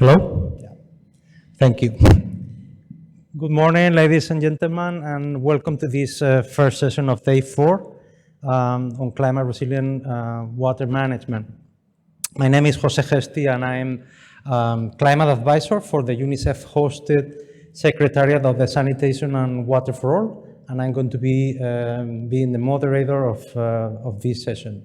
Hello? Yeah. Thank you. Good morning, ladies and gentlemen, and welcome to this first session of Day 4 on climate resilient water management. My name is Jose Gesti, and I'm climate advisor for the UNICEF-hosted Secretariat of the Sanitation and Water for All, and I'm going to be being the moderator of this session.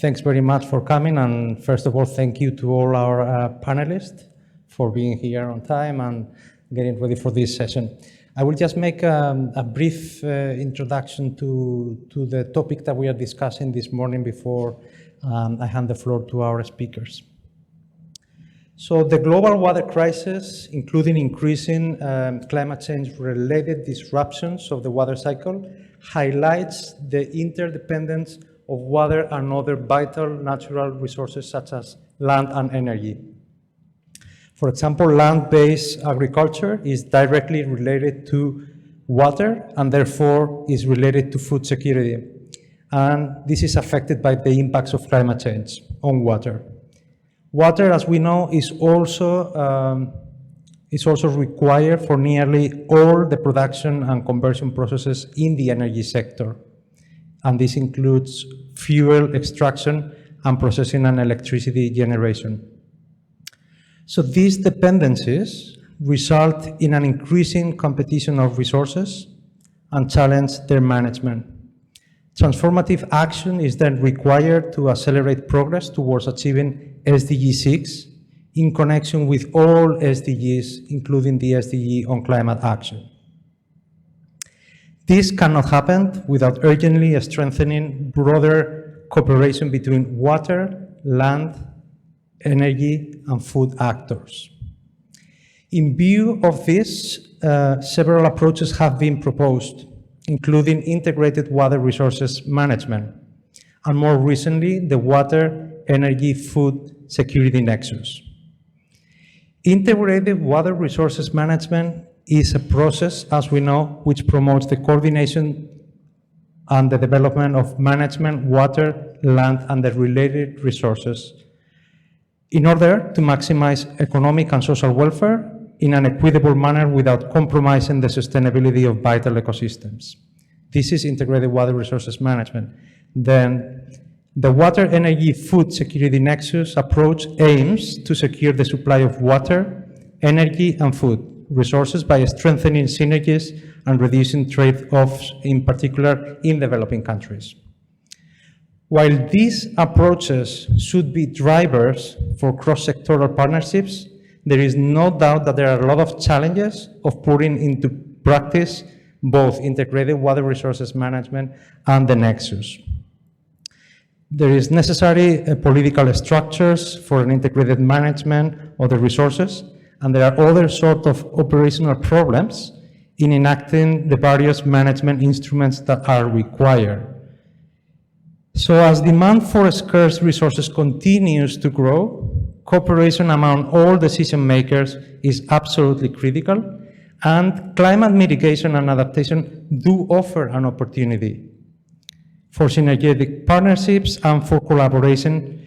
Thanks very much for coming, and first of all, thank you to all our panelists for being here on time and getting ready for this session. I will just make a brief introduction to the topic that we are discussing this morning before I hand the floor to our speakers. So the global water crisis, including increasing climate change-related disruptions of the water cycle, highlights the interdependence of water and other vital natural resources such as land and energy. For example, land-based agriculture is directly related to water and therefore is related to food security. And this is affected by the impacts of climate change on water. Water, as we know, is also required for nearly all the production and conversion processes in the energy sector. And this includes fuel extraction and processing and electricity generation. So these dependencies result in an increasing competition of resources and challenge their management. Transformative action is then required to accelerate progress towards achieving SDG 6 in connection with all SDGs, including the SDG on climate action. This cannot happen without urgently strengthening broader cooperation between water, land, energy, and food actors. In view of this, several approaches have been proposed, including integrated water resources management, and more recently, the water, energy, food security nexus. Integrated water resources management is a process, as we know, which promotes the coordination and the development of management, water, land, and the related resources in order to maximize economic and social welfare in an equitable manner without compromising the sustainability of vital ecosystems. This is integrated water resources management. Then the water, energy, food security nexus approach aims to secure the supply of water, energy, and food resources by strengthening synergies and reducing trade-offs, in particular in developing countries. While these approaches should be drivers for cross-sectoral partnerships, there is no doubt that there are a lot of challenges of putting into practice both integrated water resources management and the nexus. There is necessary political structures for an integrated management of the resources, and there are other sort of operational problems in enacting the various management instruments that are required. So as demand for scarce resources continues to grow, cooperation among all decision makers is absolutely critical, and climate mitigation and adaptation do offer an opportunity for synergetic partnerships and for collaboration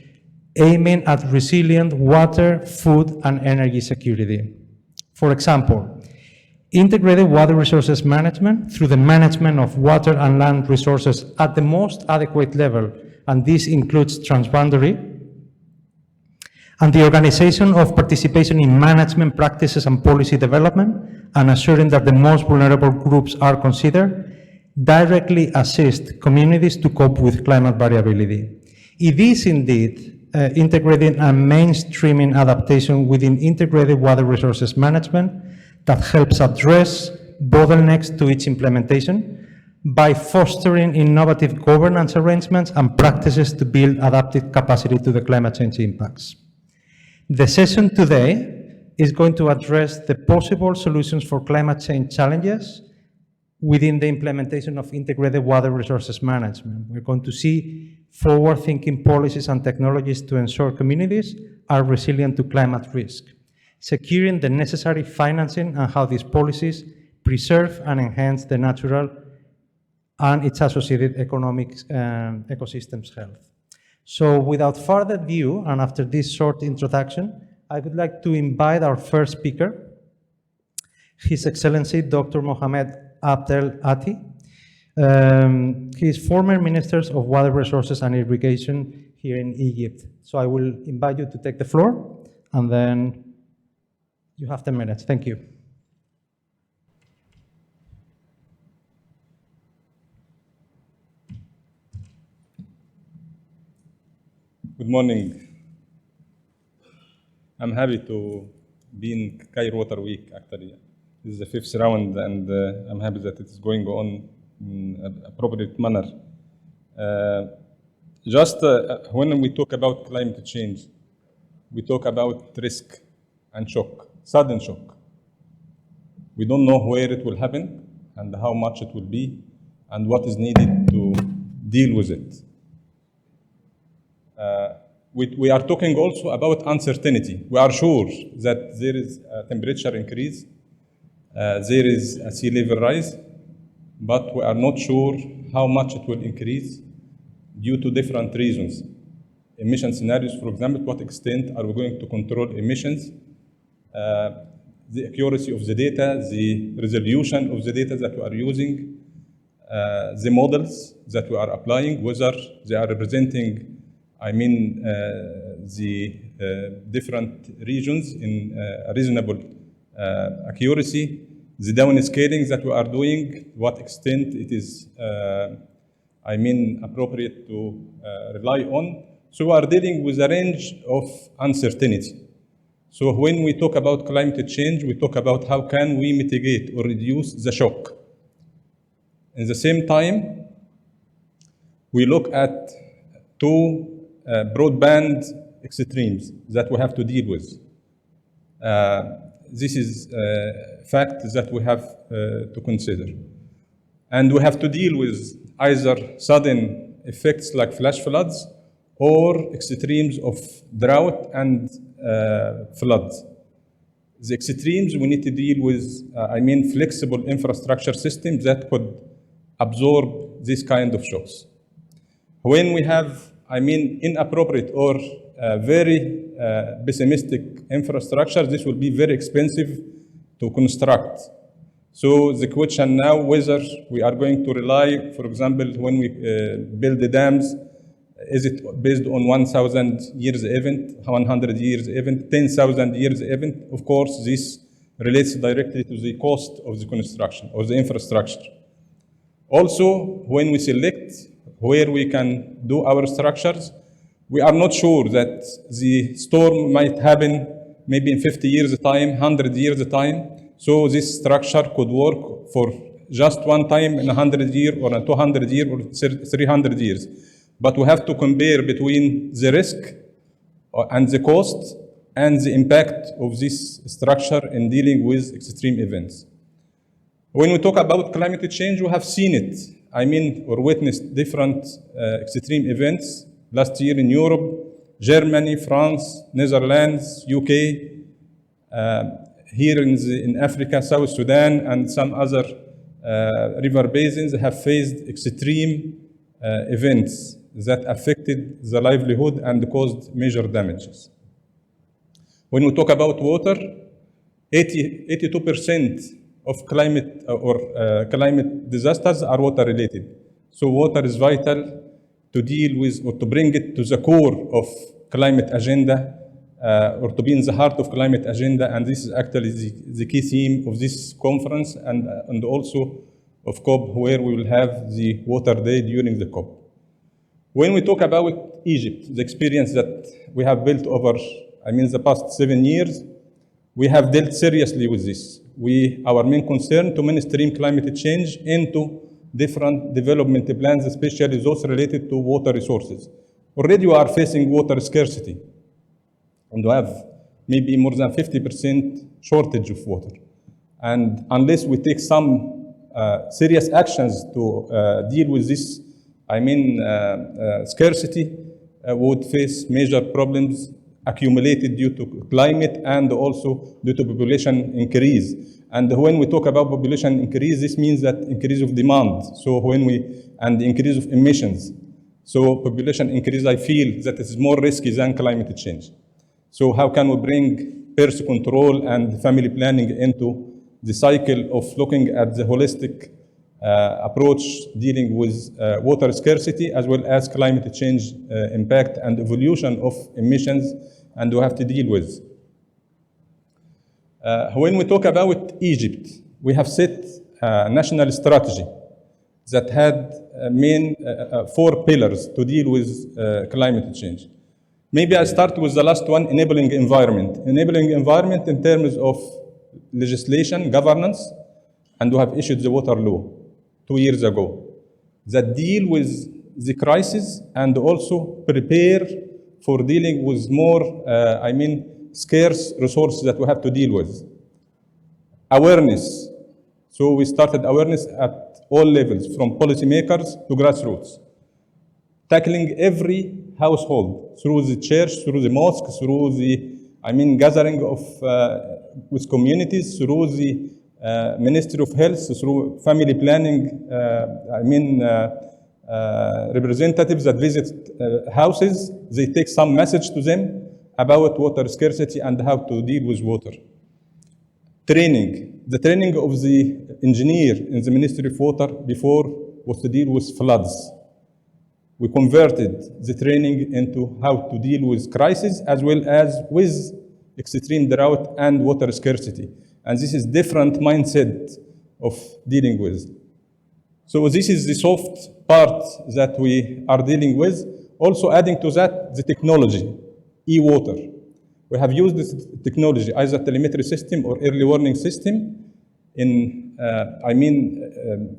aiming at resilient water, food, and energy security. For example, integrated water resources management through the management of water and land resources at the most adequate level, and this includes transboundary, and the organization of participation in management practices and policy development, and assuring that the most vulnerable groups are considered, directly assist communities to cope with climate variability. It is indeed integrating and mainstreaming adaptation within integrated water resources management that helps address bottlenecks to its implementation by fostering innovative governance arrangements and practices to build adaptive capacity to the climate change impacts. The session today is going to address the possible solutions for climate change challenges within the implementation of integrated water resources management. We're going to see forward-thinking policies and technologies to ensure communities are resilient to climate risk, securing the necessary financing and how these policies preserve and enhance the natural and its associated economic ecosystems health. So without further ado, and after this short introduction, I would like to invite our first speaker, His Excellency Dr. Mohamed Abdel Ati. He is former Minister of Water Resources and Irrigation here in Egypt. So I will invite you to take the floor, and then you have 10 minutes. Thank you. Good morning. I'm happy to be in Cairo Water Week, actually. This is the 5th round, and I'm happy that it is going on in an appropriate manner. When we talk about climate change, we talk about risk and shock, sudden shock. We don't know where it will happen and how much it will be and what is needed to deal with it. We are talking also about uncertainty. We are sure that there is a temperature increase, there is a sea level rise, but we are not sure how much it will increase due to different reasons. Emission scenarios, for example, to what extent are we going to control emissions, the accuracy of the data, the resolution of the data that we are using, the models that we are applying, whether they are representing the different regions in reasonable accuracy, the downscaling that we are doing, what extent it is, appropriate to rely on. So we are dealing with a range of uncertainty. So when we talk about climate change, we talk about how can we mitigate or reduce the shock. In the same time, we look at two broadband extremes that we have to deal with. This is a fact that we have to consider. And we have to deal with either sudden effects like flash floods or extremes of drought and floods. The extremes we need to deal with, flexible infrastructure systems that could absorb this kind of shocks. When we have inappropriate or very pessimistic infrastructure, this will be very expensive to construct. So the question now, whether we are going to rely, for example, when we build the dams, is it based on 1,000 years event, 100 years event, 10,000 years event? Of course, this relates directly to the cost of the construction or the infrastructure. Also, when we select where we can do our structures, we are not sure that the storm might happen maybe in 50 years' time, 100 years' time. So this structure could work for just one time in 100 years or 200 years or 300 years. But we have to compare between the risk and the cost and the impact of this structure in dealing with extreme events. When we talk about climate change, we have seen it. Or witnessed different extreme events last year in Europe, Germany, France, Netherlands, UK, here in Africa, South Sudan, and some other river basins have faced extreme events that affected the livelihood and caused major damages. When we talk about water, 82% of climate climate disasters are water related. So water is vital to deal with or to bring it to the core of climate agenda or to be in the heart of climate agenda. And this is actually the key theme of this conference and also of COP, where we will have the Water Day during the COP. When we talk about Egypt, the experience that we have built over, the past 7 years, we have dealt seriously with this. Our main concern to mainstream climate change into different development plans, especially those related to water resources. Already we are facing water scarcity, and we have maybe more than 50% shortage of water. And unless we take some serious actions to deal with this, scarcity, we would face major problems accumulated due to climate and also due to population increase. And when we talk about population increase, this means that increase of demand. So and increase of emissions. So population increase, I feel that is more risky than climate change. So how can we bring birth control and family planning into the cycle of looking at the holistic approach dealing with water scarcity as well as climate change impact and evolution of emissions, and we have to deal with. When we talk about Egypt, we have set a national strategy that had main 4 pillars to deal with climate change. Maybe I start with the last one, enabling environment. Enabling environment in terms of legislation, governance, and we have issued the water law 2 years ago that deal with the crisis and also prepare for dealing with more, scarce resources that we have to deal with. Awareness. So we started awareness at all levels, from policymakers to grassroots, tackling every household through the church, through the mosque, through the, gathering of with communities, through the Ministry of Health, through family planning, representatives that visit houses, they take some message to them about water scarcity and how to deal with water. Training. The training of the engineer in the Ministry of Water before was to deal with floods. We converted the training into how to deal with crisis as well as with extreme drought and water scarcity. And this is different mindset of dealing with. So this is the soft part that we are dealing with. Also adding to that, the technology, e-water. We have used this technology, either telemetry system or early warning system, in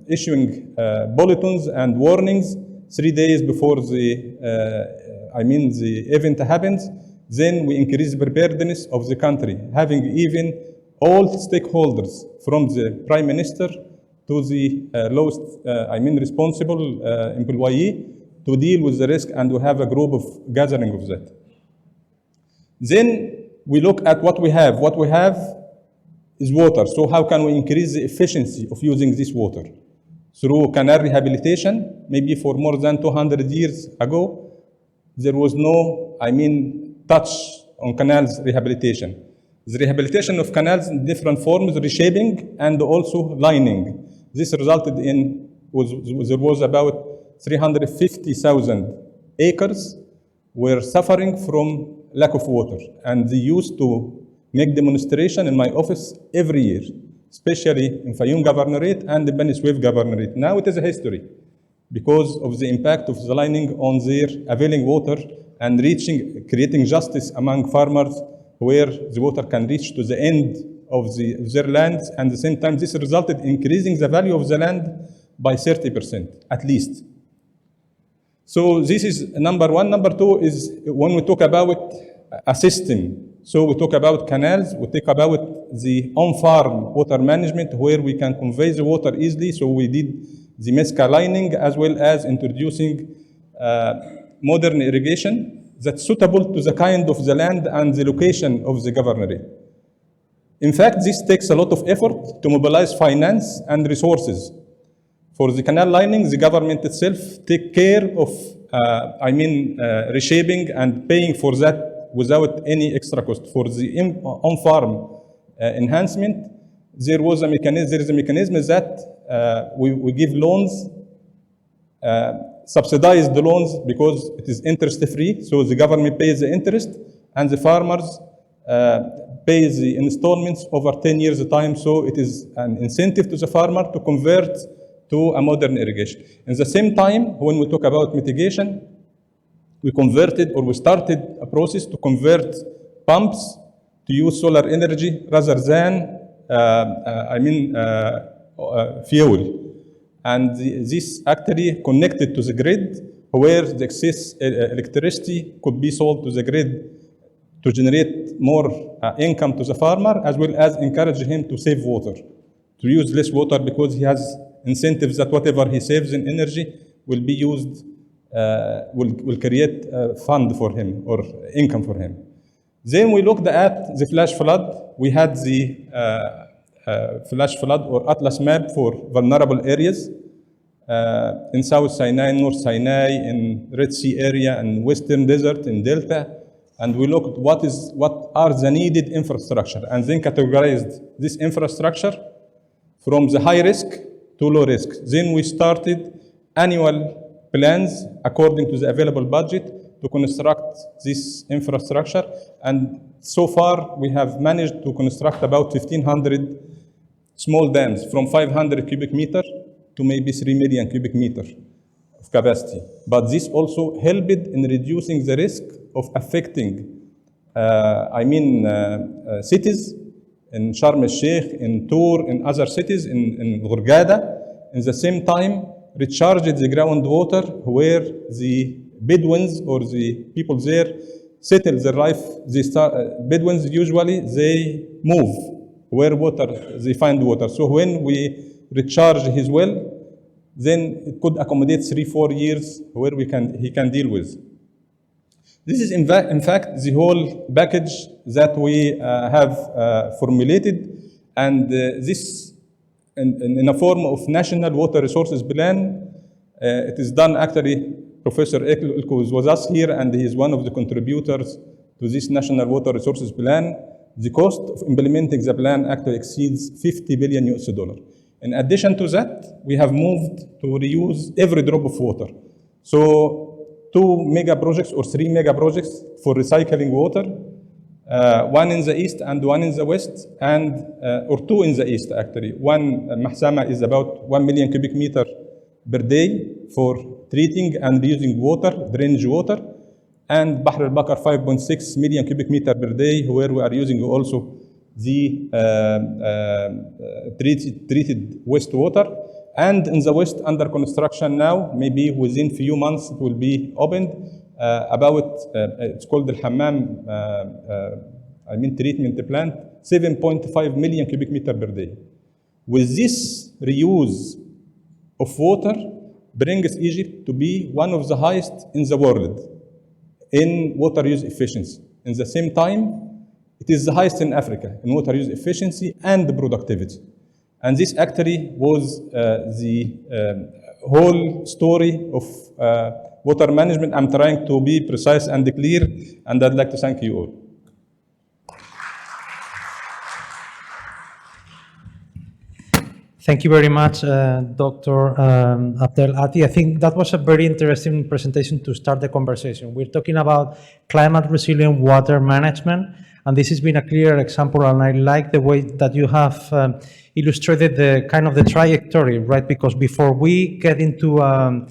issuing bulletins and warnings 3 days before the event happens. Then we increase the preparedness of the country, having even all stakeholders from the Prime Minister to the lowest, responsible employee to deal with the risk, and we have a group of gathering of that. Then we look at what we have. What we have is water. So how can we increase the efficiency of using this water? Through canal rehabilitation. Maybe for more than 200 years ago, there was no, touch on canals rehabilitation. The rehabilitation of canals in different forms, reshaping and also lining. This resulted in, there was about 350,000 acres were suffering from lack of water. And they used to make demonstration in my office every year, especially in Fayoum Governorate and the Beni Suef Governorate. Now it is a history because of the impact of the lining on their availing water and creating justice among farmers where the water can reach to the end of their lands. And at the same time, this resulted in increasing the value of the land by 30% at least. So this is number one. Number two is when we talk about a system. So we talk about canals, we talk about the on-farm water management where we can convey the water easily. So we did the MESCA lining as well as introducing modern irrigation that's suitable to the kind of the land and the location of the governorate. In fact, this takes a lot of effort to mobilize finance and resources. For the canal lining, the government itself take care of, reshaping and paying for that without any extra cost. For the on-farm enhancement, there is a mechanism that we give loans, subsidize the loans because it is interest-free, so the government pays the interest and the farmers pay the installments over 10 years time, so it is an incentive to the farmer to convert to a modern irrigation. In the same time, when we talk about mitigation, we started a process to convert pumps to use solar energy rather than, fuel. And this actually connected to the grid where the excess electricity could be sold to the grid to generate more income to the farmer, as well as encourage him to save water, to use less water because he has incentives that whatever he saves in energy will be used, will create a fund for him or income for him. Then we looked at the flash flood. We had the flash flood or atlas map for vulnerable areas in South Sinai, North Sinai, in Red Sea area, and Western Desert, in Delta. and we looked what are the needed infrastructure, and then categorized this infrastructure from the high risk to low risk. Then we started annual plans according to the available budget to construct this infrastructure. And so far, we have managed to construct about 1,500 small dams from 500 cubic meter to maybe 3 million cubic meter of capacity. But this also helped in reducing the risk of affecting, cities in Sharm el-Sheikh, in Tur, in other cities, in Hurghada. In the same time, recharged the groundwater where the Bedouins or the people there settle their life. Bedouins usually, they move where they find water. So when we recharge his well, then it could accommodate 3-4 years where he can deal with. This is in fact the whole package that we have formulated, and this in a form of National Water Resources Plan. It is done actually. Professor Ilko was us here, and he is one of the contributors to this National Water Resources Plan. The cost of implementing the plan actually exceeds $50 billion. In addition to that, we have moved to reuse every drop of water. So 2 mega projects or 3 mega projects for recycling water, one in the east and one in the west, and or 2 in the east actually. One, Mahsama, is about 1 million cubic meter per day for treating and reusing water, drainage water, and Bahr al-Bakar 5.6 million cubic meter per day, where we are using also the treated wastewater. And in the west, under construction now, maybe within few months it will be opened, it's called the Hammam, treatment plant, 7.5 million cubic meter per day. With this reuse of water, brings Egypt to be one of the highest in the world in water use efficiency. In the same time, it is the highest in Africa in water use efficiency and productivity. And this actually was the whole story of water management. I'm trying to be precise and clear, and I'd like to thank you all. Thank you very much, Dr. Abdel Ati. I think that was a very interesting presentation to start the conversation. We're talking about climate resilient water management, and this has been a clear example, and I like the way that you have illustrated the kind of the trajectory, right? Because before we get into a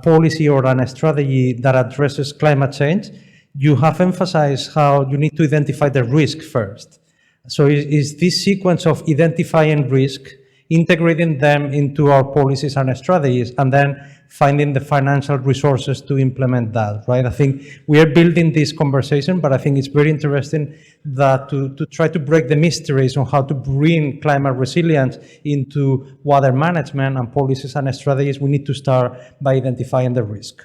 policy or a strategy that addresses climate change, you have emphasized how you need to identify the risk first. So is this sequence of identifying risk, integrating them into our policies and strategies, and then finding the financial resources to implement that, right? I think we are building this conversation, but I think it's very interesting that to try to break the mysteries on how to bring climate resilience into water management and policies and strategies, we need to start by identifying the risk.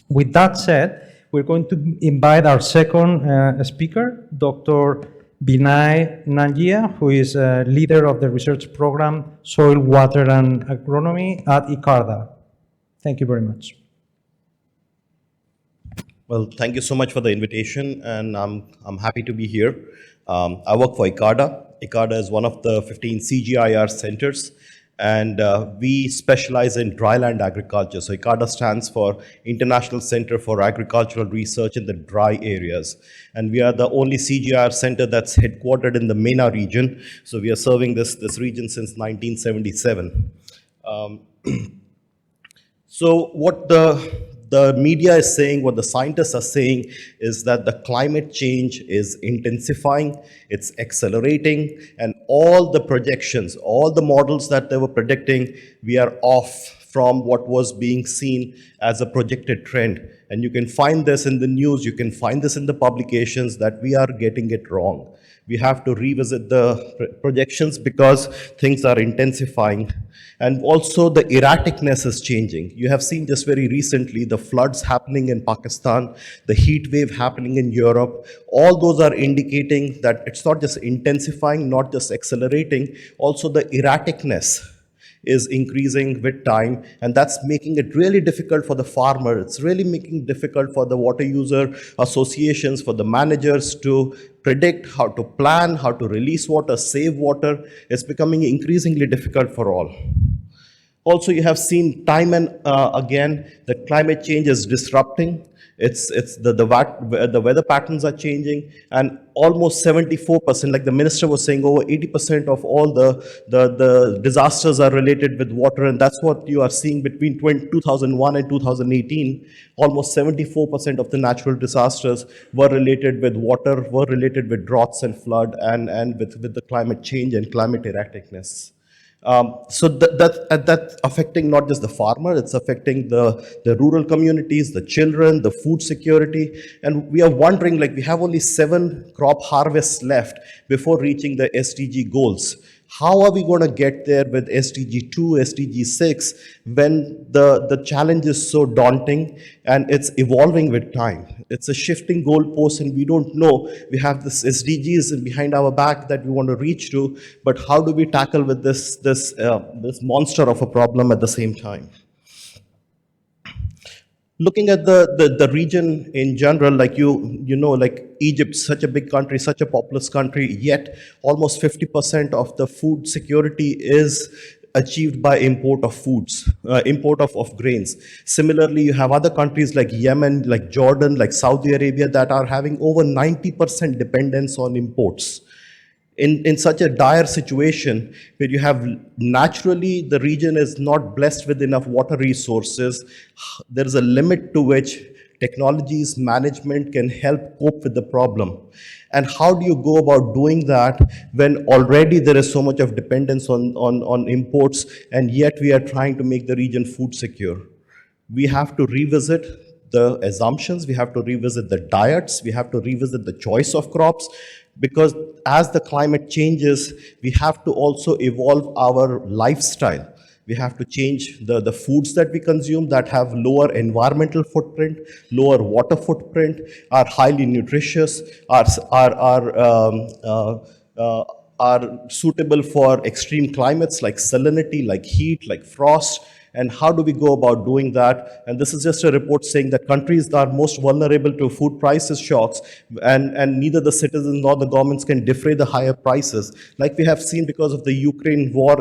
With that said, we're going to invite our second speaker, Dr. Binay Nangia, who is a leader of the research program Soil, Water and Agronomy at ICARDA. Thank you very much. Well, thank you so much for the invitation, and I'm happy to be here. I work for ICARDA. ICARDA is one of the 15 CGIAR centers, and we specialize in dryland agriculture. So ICARDA stands for International Center for Agricultural Research in the Dry Areas. And we are the only CGIAR center that's headquartered in the MENA region. So we are serving this region since 1977. So what the media is saying, what the scientists are saying, is that the climate change is intensifying, it's accelerating, and all the projections, all the models that they were predicting, we are off from what was being seen as a projected trend. And you can find this in the news, you can find this in the publications, that we are getting it wrong. We have to revisit the projections because things are intensifying. And also the erraticness is changing. You have seen just very recently the floods happening in Pakistan, the heat wave happening in Europe. All those are indicating that it's not just intensifying, not just accelerating, also the erraticness is increasing with time, and that's making it really difficult for the farmer. It's really making it difficult for the water user associations, for the managers to predict, how to plan, how to release water, save water. It's becoming increasingly difficult for all. Also, you have seen time and again that climate change is disrupting. It's the weather patterns are changing, and almost 74%, like the minister was saying, over 80% of all the disasters are related with water, and that's what you are seeing between 2001 and 2018. Almost 74% of the natural disasters were related with water, were related with droughts and flood, and with the climate change and climate erraticness. So that's affecting not just the farmer, it's affecting the rural communities, the children, the food security. And we are wondering, like, we have only 7 crop harvests left before reaching the SDG goals. How are we going to get there with SDG 2, SDG 6, when the challenge is so daunting and it's evolving with time? It's a shifting goalpost, and we don't know. We have this SDGs behind our back that we want to reach to, but how do we tackle with this monster of a problem at the same time? Looking at the region in general, like like Egypt, such a big country, such a populous country, yet almost 50% of the food security is achieved by import of foods, import of grains. Similarly, you have other countries like Yemen, like Jordan, like Saudi Arabia that are having over 90% dependence on imports. In such a dire situation where you have naturally the region is not blessed with enough water resources, there is a limit to which technologies management can help cope with the problem. And how do you go about doing that when already there is so much of dependence on imports, and yet we are trying to make the region food secure? We have to revisit the assumptions, we have to revisit the diets, we have to revisit the choice of crops, because as the climate changes, we have to also evolve our lifestyle. We have to change the foods that we consume that have lower environmental footprint, lower water footprint, are highly nutritious, are suitable for extreme climates like salinity, like heat, like frost. And how do we go about doing that? And this is just a report saying that countries that are most vulnerable to food prices shocks, and neither the citizens nor the governments can defray the higher prices. Like we have seen because of the Ukraine war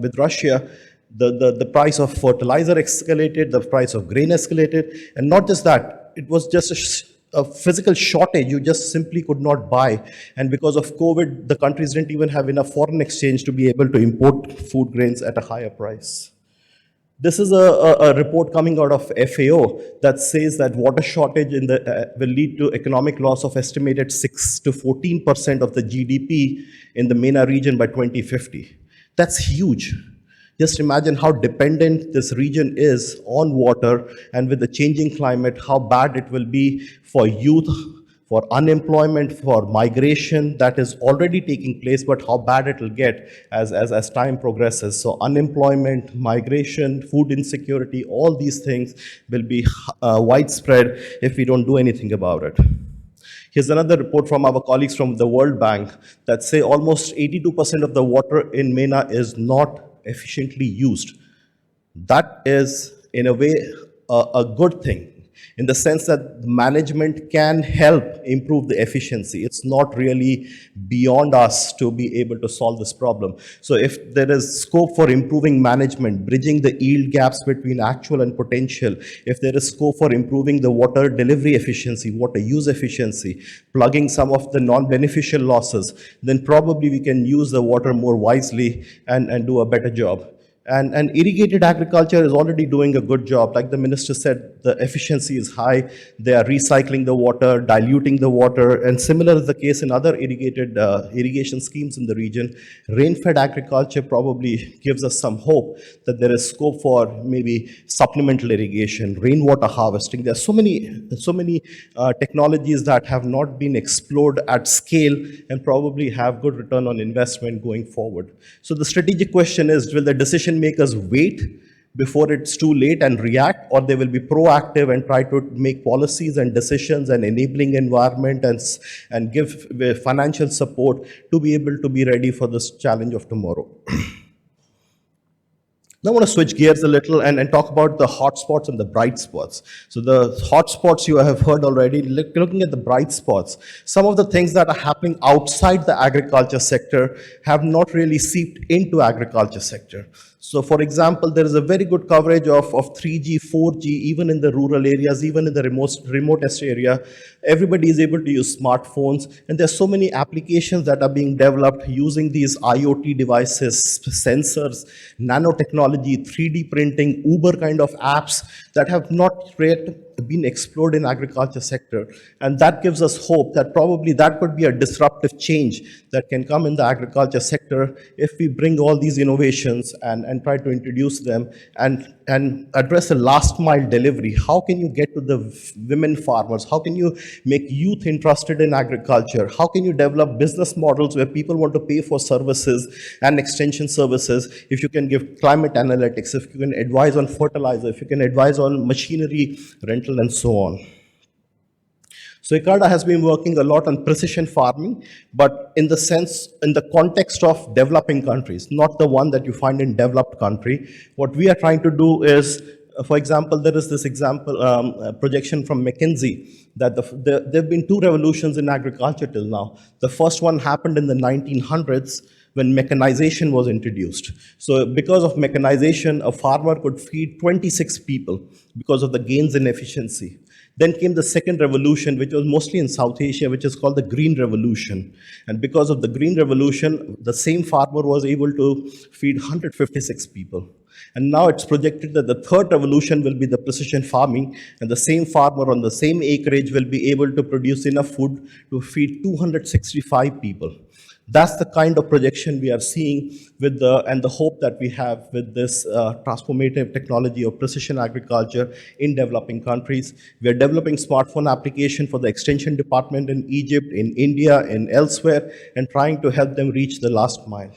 with Russia, the price of fertilizer escalated, the price of grain escalated, and not just that, it was just a physical shortage. You just simply could not buy. And because of COVID, the countries didn't even have enough foreign exchange to be able to import food grains at a higher price. This is a report coming out of FAO that says that water shortage will lead to economic loss of estimated 6 to 14% of the GDP in the MENA region by 2050. That's huge. Just imagine how dependent this region is on water, and with the changing climate, how bad it will be for youth, for unemployment, for migration that is already taking place, but how bad it will get as time progresses. So unemployment, migration, food insecurity, all these things will be widespread if we don't do anything about it. Here's another report from our colleagues from the World Bank that say almost 82% of the water in MENA is not efficiently used. That is, in a way, a good thing, in the sense that management can help improve the efficiency. It's not really beyond us to be able to solve this problem. So if there is scope for improving management, bridging the yield gaps between actual and potential, if there is scope for improving the water delivery efficiency, water use efficiency, plugging some of the non-beneficial losses, then probably we can use the water more wisely and do a better job. And irrigated agriculture is already doing a good job. Like the minister said, the efficiency is high. They are recycling the water, diluting the water, and similar is the case in other irrigation schemes in the region. Rain-fed agriculture probably gives us some hope that there is scope for maybe supplemental irrigation, rainwater harvesting. There are so many technologies that have not been explored at scale and probably have good return on investment going forward. So the strategic question is, will the decision makers wait before it's too late and react, or they will be proactive and try to make policies and decisions and enabling environment and give financial support to be able to be ready for this challenge of tomorrow? Now I want to switch gears a little and talk about the hotspots and the bright spots. So the hotspots you have heard already. Looking at the bright spots, some of the things that are happening outside the agriculture sector have not really seeped into agriculture sector. So for example, there is a very good coverage of 3G, 4G, even in the rural areas, even in the remotest area. Everybody is able to use smartphones, and there's so many applications that are being developed using these IoT devices, sensors, nanotechnology, 3D printing, Uber kind of apps that have not yet been explored in agriculture sector. And that gives us hope that probably that could be a disruptive change that can come in the agriculture sector if we bring all these innovations and try to introduce them and address the last mile delivery. How can you get to the women farmers? How can you make youth interested in agriculture? How can you develop business models where people want to pay for services and extension services? If you can give climate analytics, if you can advise on fertilizer, if you can advise on machinery rental and so on. So ICARDA has been working a lot on precision farming, but in the context of developing countries, not the one that you find in developed country. What we are trying to do is, for example, there is this projection from McKinsey that there have been two revolutions in agriculture till now. The first one happened in the 1900s when mechanization was introduced. So because of mechanization, a farmer could feed 26 people because of the gains in efficiency. Then came the second revolution, which was mostly in South Asia, which is called the Green Revolution. And because of the Green Revolution, the same farmer was able to feed 156 people. And now it's projected that the third revolution will be the precision farming, and the same farmer on the same acreage will be able to produce enough food to feed 265 people. That's the kind of projection we are seeing and the hope that we have with this transformative technology of precision agriculture in developing countries. We are developing smartphone application for the extension department in Egypt, in India, and elsewhere, and trying to help them reach the last mile.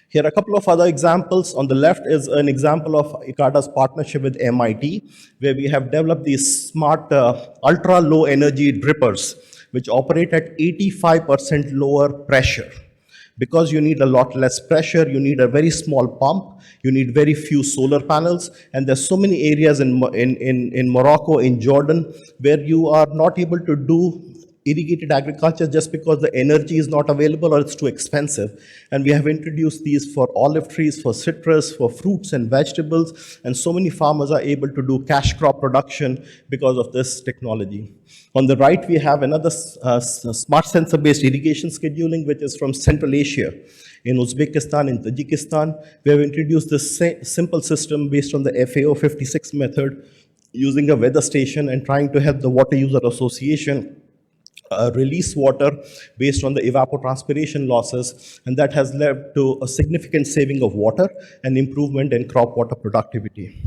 Here are a couple of other examples. On the left is an example of ICARDA's partnership with MIT, where we have developed these smart ultra-low energy drippers, which operate at 85% lower pressure. Because you need a lot less pressure, you need a very small pump, you need very few solar panels, and there's so many areas in Morocco, in Jordan, where you are not able to do irrigated agriculture just because the energy is not available or it's too expensive. And we have introduced these for olive trees, for citrus, for fruits and vegetables, and so many farmers are able to do cash crop production because of this technology. On the right, we have another smart sensor-based irrigation scheduling, which is from Central Asia. In Uzbekistan, in Tajikistan, we have introduced this simple system based on the FAO 56 method, using a weather station and trying to help the Water User Association release water based on the evapotranspiration losses, and that has led to a significant saving of water and improvement in crop water productivity.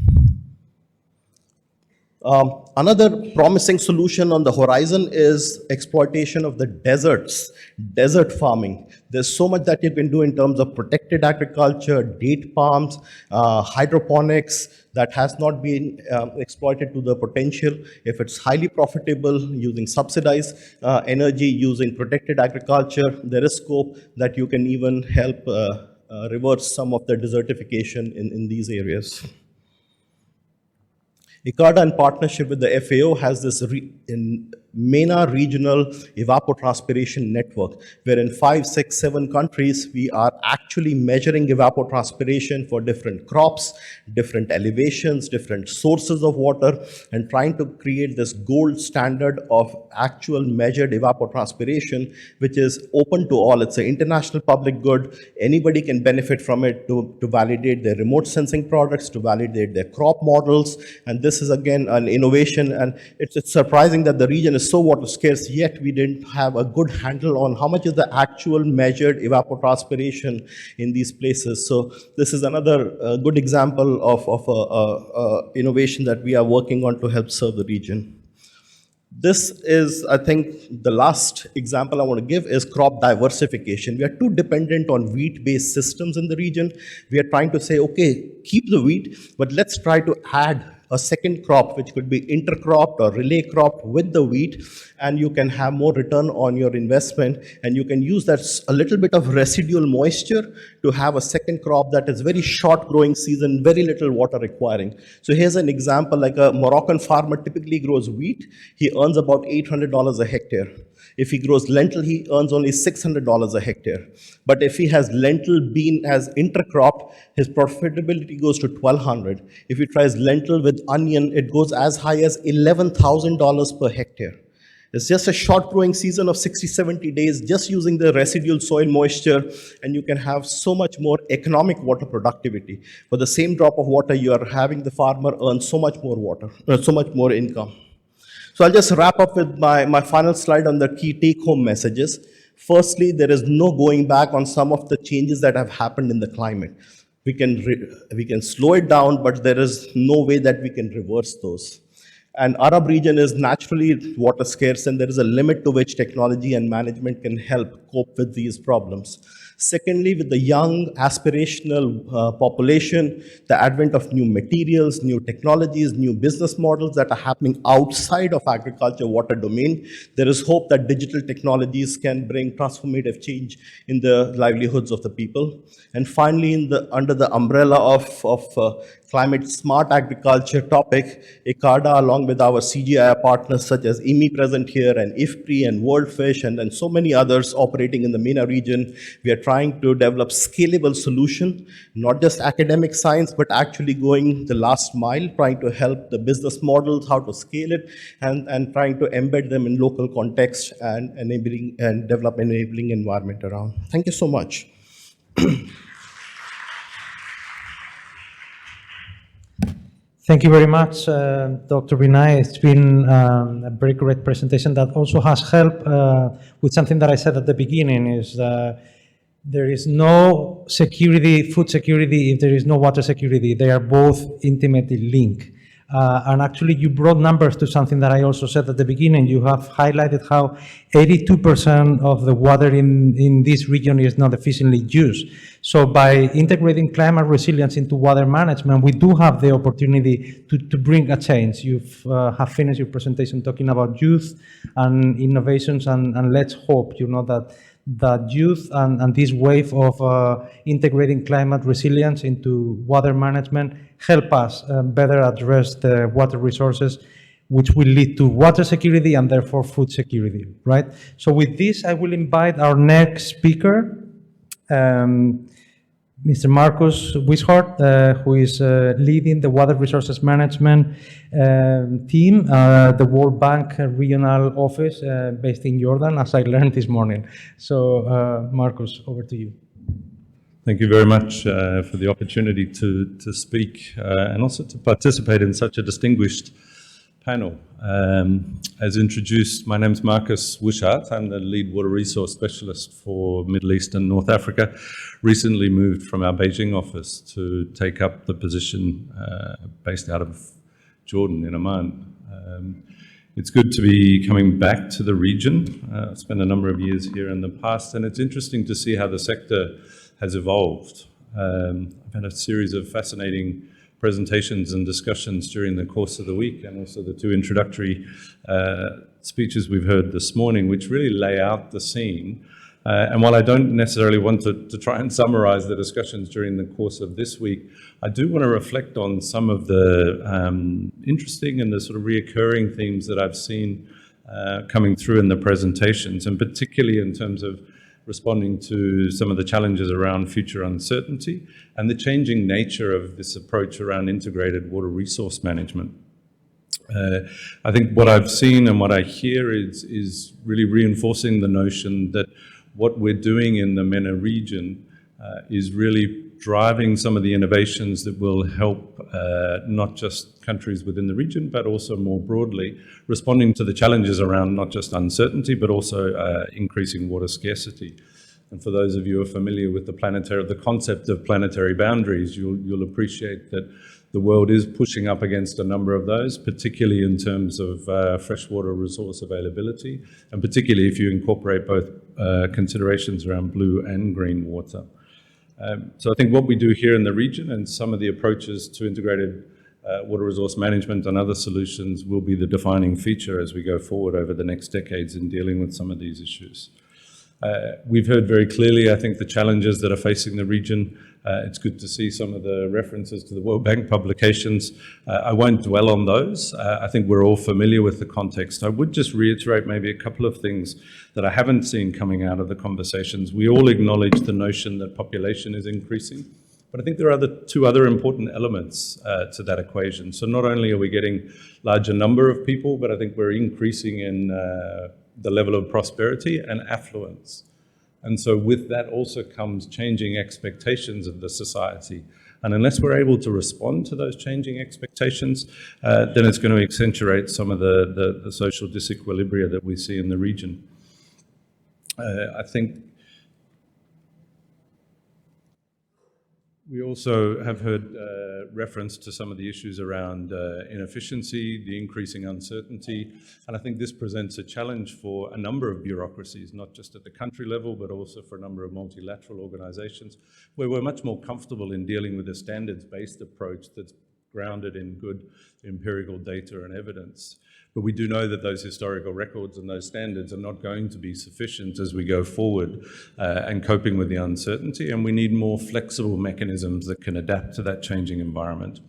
Another promising solution on the horizon is exploitation of the deserts, desert farming. There's so much that you can do in terms of protected agriculture, date palms, hydroponics, that has not been exploited to the potential. If it's highly profitable, using subsidized energy, using protected agriculture, there is scope that you can even help reverse some of the desertification in these areas. ICARDA, in partnership with the FAO, has this MENA regional evapotranspiration network, where in 5, 6, 7 countries, we are actually measuring evapotranspiration for different crops, different elevations, different sources of water, and trying to create this gold standard of actual measured evapotranspiration, which is open to all. It's an international public good. Anybody can benefit from it to validate their remote sensing products, to validate their crop models, and this is again an innovation, and it's surprising that the region is so water scarce, yet we didn't have a good handle on how much is the actual measured evapotranspiration in these places. So this is another good example of innovation that we are working on to help serve the region. This is, I think, the last example I want to give is crop diversification. We are too dependent on wheat-based systems in the region. We are trying to say, okay, keep the wheat, but let's try to add a second crop, which could be intercropped or relay cropped with the wheat, and you can have more return on your investment, and you can use that a little bit of residual moisture to have a second crop that is very short growing season, very little water requiring. So here's an example, like a Moroccan farmer typically grows wheat, he earns about $800 a hectare. If he grows lentil, he earns only $600 a hectare. But if he has lentil bean as intercrop, his profitability goes to $1,200. If he tries lentil with onion, it goes as high as $11,000 per hectare. It's just a short growing season of 60, 70 days, just using the residual soil moisture, and you can have so much more economic water productivity. For the same drop of water, you are having the farmer earn so much more water, so much more income. So I'll just wrap up with my final slide on the key take-home messages. Firstly, there is no going back on some of the changes that have happened in the climate. We can slow it down, but there is no way that we can reverse those. And Arab region is naturally water scarce, and there is a limit to which technology and management can help cope with these problems. Secondly, with the young aspirational population, the advent of new materials, new technologies, new business models that are happening outside of agriculture water domain, there is hope that digital technologies can bring transformative change in the livelihoods of the people. And finally, under the umbrella of climate smart agriculture topic, ICARDA, along with our CGI partners such as IMI present here, and IFPRI and WorldFish, and so many others operating in the MENA region, we are trying to develop scalable solution, not just academic science, but actually going the last mile, trying to help the business models, how to scale it, and trying to embed them in local context and enabling and develop enabling environment around. Thank you so much. Thank you very much, Dr. Vinay. It's been a very great presentation that also has helped with something that I said at the beginning, is there is no security, food security, if there is no water security. They are both intimately linked. And actually, you brought numbers to something that I also said at the beginning. You have highlighted how 82% of the water in this region is not efficiently used. So by integrating climate resilience into water management, we do have the opportunity to bring a change. You have finished your presentation talking about youth and innovations, and let's hope, that youth and this wave of integrating climate resilience into water management help us better address the water resources, which will lead to water security and therefore food security, right? So with this, I will invite our next speaker, Mr. Marcus Wishart, who is leading the Water Resources Management team, the World Bank Regional Office based in Jordan, as I learned this morning. So, Marcus, over to you. Thank you very much for the opportunity to speak and also to participate in such a distinguished panel. As introduced, my name is Marcus Wishart. I'm the lead water resource specialist for Middle East and North Africa. Recently moved from our Beijing office to take up the position based out of Jordan in Amman. It's good to be coming back to the region. I spent a number of years here in the past, and it's interesting to see how the sector has evolved. I've had a series of fascinating presentations and discussions during the course of the week, and also the two introductory speeches we've heard this morning, which really lay out the scene. And while I don't necessarily want to try and summarize the discussions during the course of this week, I do want to reflect on some of the interesting and the sort of reoccurring themes that I've seen coming through in the presentations, and particularly in terms of responding to some of the challenges around future uncertainty and the changing nature of this approach around integrated water resource management. I think what I've seen and what I hear is really reinforcing the notion that what we're doing in the MENA region is really driving some of the innovations that will help not just countries within the region, but also more broadly, responding to the challenges around not just uncertainty, but also increasing water scarcity. And for those of you who are familiar with the concept of planetary boundaries, you'll appreciate that the world is pushing up against a number of those, particularly in terms of freshwater resource availability, and particularly if you incorporate both considerations around blue and green water. So I think what we do here in the region and some of the approaches to integrated water resource management and other solutions will be the defining feature as we go forward over the next decades in dealing with some of these issues. We've heard very clearly, I think, the challenges that are facing the region. It's good to see some of the references to the World Bank publications. I won't dwell on those. I think we're all familiar with the context. I would just reiterate maybe a couple of things that I haven't seen coming out of the conversations. We all acknowledge the notion that population is increasing, but I think there are two other important elements to that equation. So not only are we getting larger number of people, but I think we're increasing in the level of prosperity and affluence. And so with that also comes changing expectations of the society. And unless we're able to respond to those changing expectations, then it's going to accentuate some of the social disequilibria that we see in the region. I think we also have heard reference to some of the issues around inefficiency, the increasing uncertainty, and I think this presents a challenge for a number of bureaucracies, not just at the country level, but also for a number of multilateral organizations, where we're much more comfortable in dealing with a standards-based approach that's grounded in good empirical data and evidence. But we do know that those historical records and those standards are not going to be sufficient as we go forward and coping with the uncertainty, and we need more flexible mechanisms that can adapt to that changing environment.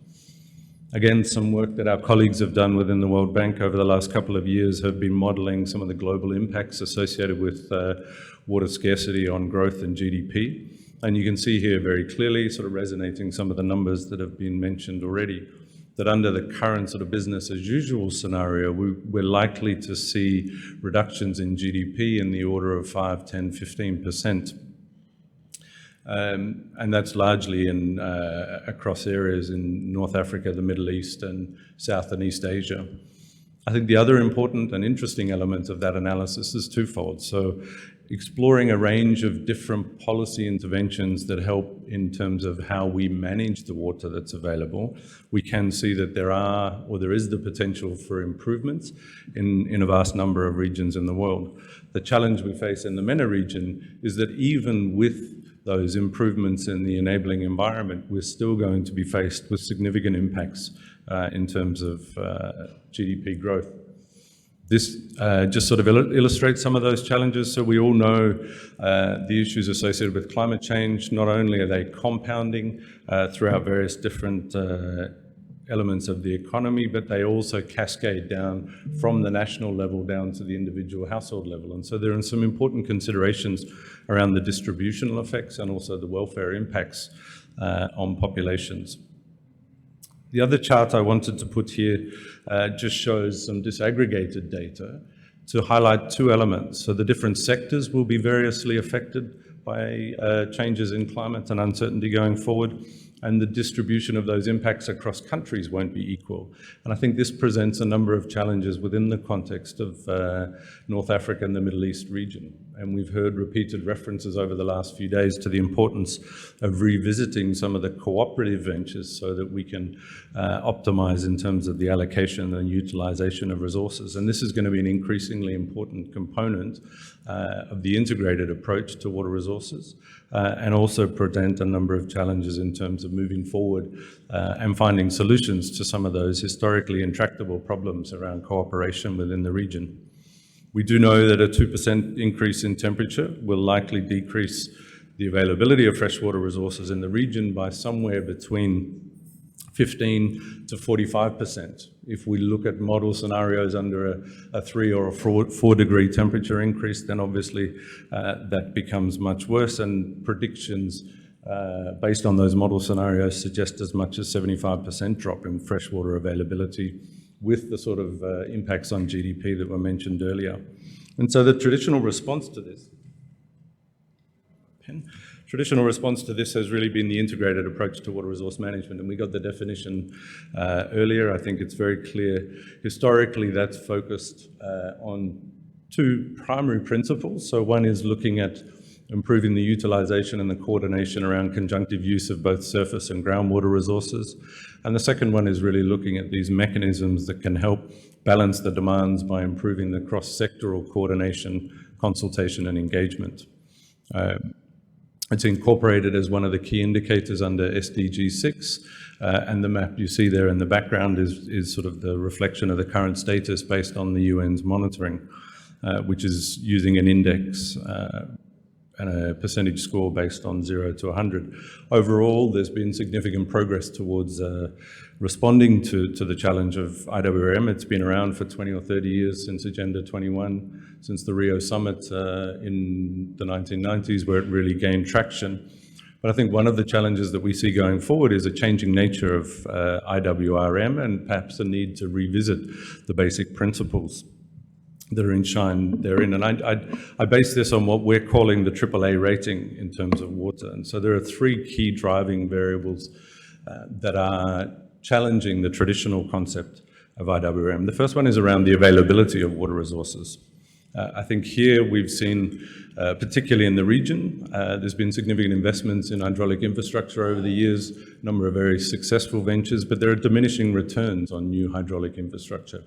Again, some work that our colleagues have done within the World Bank over the last couple of years have been modeling some of the global impacts associated with water scarcity on growth and GDP. And you can see here very clearly, sort of resonating some of the numbers that have been mentioned already, that under the current sort of business as usual scenario, we're likely to see reductions in GDP in the order of 5, 10, 15%. And that's largely in across areas in North Africa, the Middle East, and South and East Asia. I think the other important and interesting element of that analysis is twofold. So exploring a range of different policy interventions that help in terms of how we manage the water that's available, we can see that there is the potential for improvements in a vast number of regions in the world. The challenge we face in the MENA region is that even with those improvements in the enabling environment, we're still going to be faced with significant impacts in terms of GDP growth. This just sort of illustrates some of those challenges. So we all know the issues associated with climate change. Not only are they compounding throughout various different elements of the economy, but they also cascade down from the national level down to the individual household level. And so there are some important considerations around the distributional effects and also the welfare impacts on populations. The other chart I wanted to put here just shows some disaggregated data to highlight two elements. So the different sectors will be variously affected by changes in climate and uncertainty going forward, and the distribution of those impacts across countries won't be equal. And I think this presents a number of challenges within the context of North Africa and the Middle East region. And we've heard repeated references over the last few days to the importance of revisiting some of the cooperative ventures so that we can optimize in terms of the allocation and utilization of resources. And this is going to be an increasingly important component of the integrated approach to water resources, and also present a number of challenges in terms of moving forward and finding solutions to some of those historically intractable problems around cooperation within the region. We do know that a 2% increase in temperature will likely decrease the availability of freshwater resources in the region by somewhere between 15 to 45%. If we look at model scenarios under a 3 or a 4 degree temperature increase, then obviously that becomes much worse, and predictions based on those model scenarios suggest as much as 75% drop in freshwater availability, with the sort of impacts on GDP that were mentioned earlier. And so the traditional response to this has really been the integrated approach to water resource management, and we got the definition earlier. I think it's very clear. Historically, that's focused on two primary principles. So one is looking at improving the utilization and the coordination around conjunctive use of both surface and groundwater resources. And the second one is really looking at these mechanisms that can help balance the demands by improving the cross-sectoral coordination, consultation, and engagement. It's incorporated as one of the key indicators under SDG 6, and the map you see there in the background is sort of the reflection of the current status based on the UN's monitoring, which is using an index and a percentage score based on 0 to 100. Overall, there's been significant progress towards responding to the challenge of IWRM. It's been around for 20 or 30 years, since Agenda 21, since the Rio Summit in the 1990s, where it really gained traction. But I think one of the challenges that we see going forward is a changing nature of IWRM, and perhaps a need to revisit the basic principles that are enshrined therein. And I base this on what we're calling the AAA rating in terms of water. And so there are three key driving variables that are challenging the traditional concept of IWRM. The first one is around the availability of water resources. I think here we've seen, particularly in the region, there's been significant investments in hydraulic infrastructure over the years, a number of very successful ventures, but there are diminishing returns on new hydraulic infrastructure.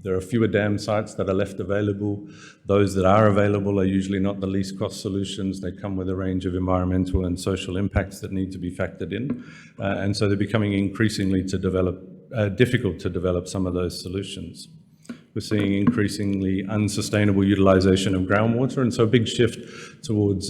There are fewer dam sites that are left available. Those that are available are usually not the least cost solutions. They come with a range of environmental and social impacts that need to be factored in. And so they're becoming increasingly difficult to develop some of those solutions. We're seeing increasingly unsustainable utilization of groundwater, and so a big shift towards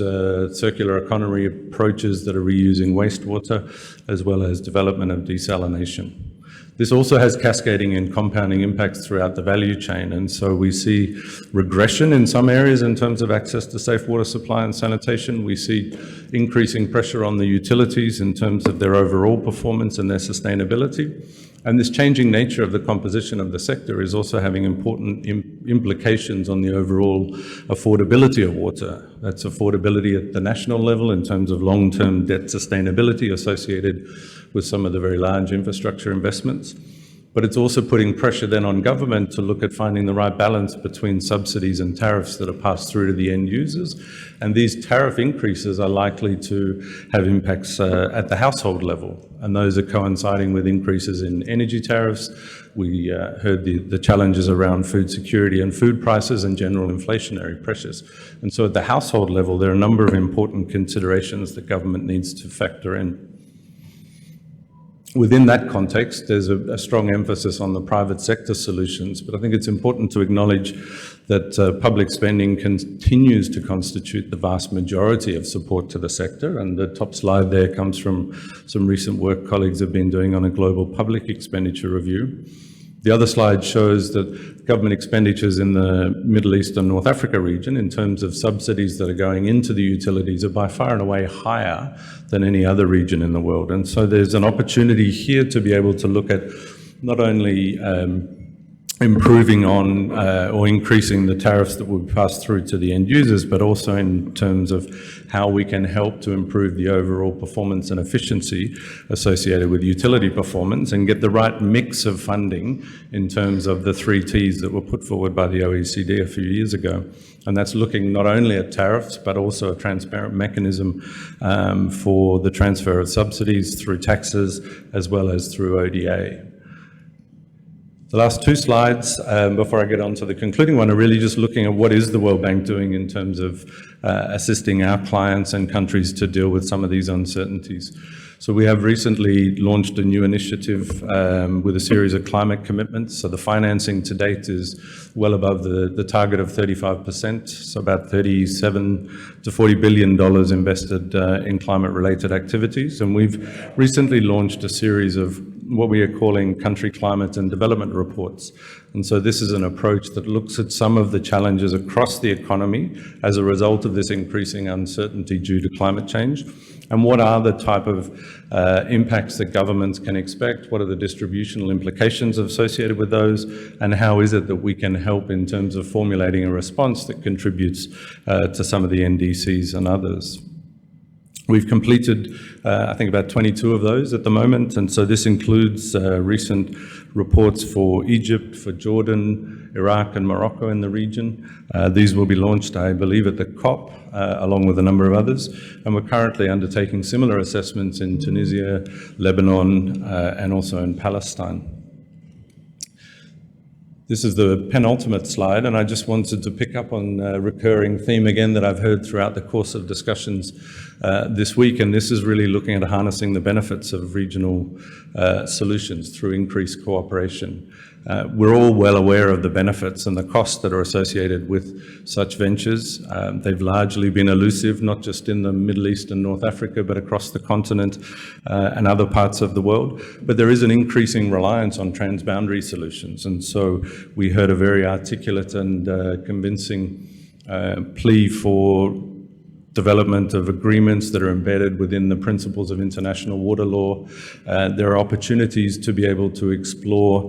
circular economy approaches that are reusing wastewater, as well as development of desalination. This also has cascading and compounding impacts throughout the value chain, and so we see regression in some areas in terms of access to safe water supply and sanitation. We see increasing pressure on the utilities in terms of their overall performance and their sustainability. And this changing nature of the composition of the sector is also having important implications on the overall affordability of water. That's affordability at the national level in terms of long-term debt sustainability associated with some of the very large infrastructure investments. But it's also putting pressure then on government to look at finding the right balance between subsidies and tariffs that are passed through to the end users. And these tariff increases are likely to have impacts at the household level. And those are coinciding with increases in energy tariffs. We heard the challenges around food security and food prices and general inflationary pressures. And so at the household level, there are a number of important considerations that government needs to factor in. Within that context, there's a strong emphasis on the private sector solutions, but I think it's important to acknowledge that public spending continues to constitute the vast majority of support to the sector, and the top slide there comes from some recent work colleagues have been doing on a global public expenditure review. The other slide shows that government expenditures in the Middle East and North Africa region in terms of subsidies that are going into the utilities are by far and away higher than any other region in the world. And so there's an opportunity here to be able to look at not only improving on or increasing the tariffs that will pass through to the end users, but also in terms of how we can help to improve the overall performance and efficiency associated with utility performance and get the right mix of funding in terms of the 3 Ts that were put forward by the OECD a few years ago. And that's looking not only at tariffs, but also a transparent mechanism for the transfer of subsidies through taxes as well as through ODA. The last 2 slides, before I get on to the concluding one, are really just looking at what is the World Bank doing in terms of assisting our clients and countries to deal with some of these uncertainties. So we have recently launched a new initiative with a series of climate commitments. So the financing to date is well above the target of 35%, so about $37 to $40 billion invested in climate-related activities. And we've recently launched a series of what we are calling country climate and development reports. And so this is an approach that looks at some of the challenges across the economy as a result of this increasing uncertainty due to climate change. And what are the type of impacts that governments can expect? What are the distributional implications associated with those? And how is it that we can help in terms of formulating a response that contributes to some of the NDCs and others? We've completed, I think, about 22 of those at the moment, and so this includes recent reports for Egypt, for Jordan, Iraq and Morocco in the region. These will be launched, I believe, at the COP, along with a number of others, and we're currently undertaking similar assessments in Tunisia, Lebanon, and also in Palestine. This is the penultimate slide, and I just wanted to pick up on a recurring theme again that I've heard throughout the course of discussions this week, and this is really looking at harnessing the benefits of regional solutions through increased cooperation. We're all well aware of the benefits and the costs that are associated with such ventures. They've largely been elusive, not just in the Middle East and North Africa, but across the continent and other parts of the world. But there is an increasing reliance on transboundary solutions. And so we heard a very articulate and convincing plea for development of agreements that are embedded within the principles of international water law. There are opportunities to be able to explore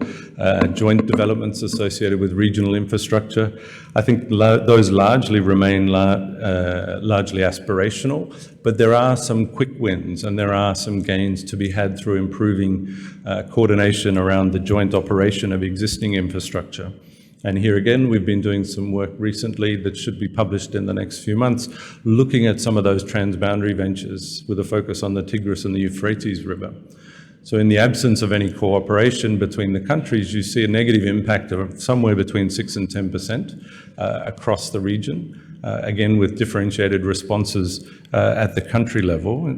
joint developments associated with regional infrastructure. I think those largely remain largely aspirational, but there are some quick wins and there are some gains to be had through improving coordination around the joint operation of existing infrastructure. And here again, we've been doing some work recently that should be published in the next few months, looking at some of those transboundary ventures with a focus on the Tigris and the Euphrates River. So in the absence of any cooperation between the countries, you see a negative impact of somewhere between 6 and 10% across the region, again with differentiated responses at the country level.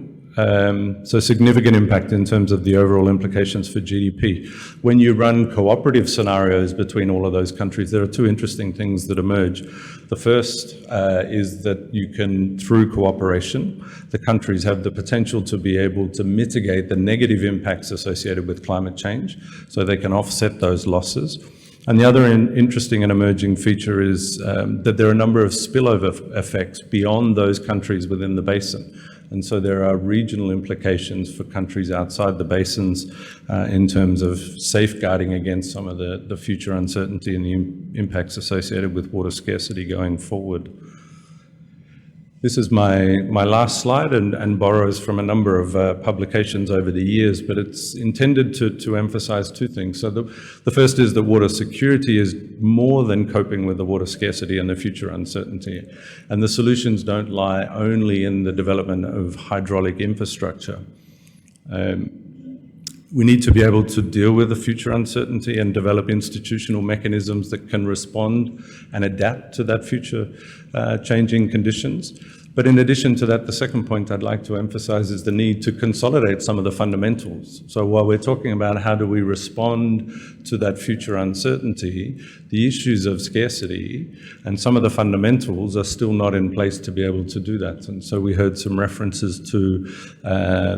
So significant impact in terms of the overall implications for GDP. When you run cooperative scenarios between all of those countries, there are two interesting things that emerge. The first is that you can, through cooperation, the countries have the potential to be able to mitigate the negative impacts associated with climate change, so they can offset those losses. And the other interesting and emerging feature is that there are a number of spillover effects beyond those countries within the basin. And so there are regional implications for countries outside the basins in terms of safeguarding against some of the future uncertainty and the impacts associated with water scarcity going forward. This is my last slide and borrows from a number of publications over the years, but it's intended to emphasize two things. So the first is that water security is more than coping with the water scarcity and the future uncertainty. And the solutions don't lie only in the development of hydraulic infrastructure. We need to be able to deal with the future uncertainty and develop institutional mechanisms that can respond and adapt to that future changing conditions. But in addition to that, the second point I'd like to emphasize is the need to consolidate some of the fundamentals. So while we're talking about how do we respond to that future uncertainty, the issues of scarcity and some of the fundamentals are still not in place to be able to do that. And so we heard some references to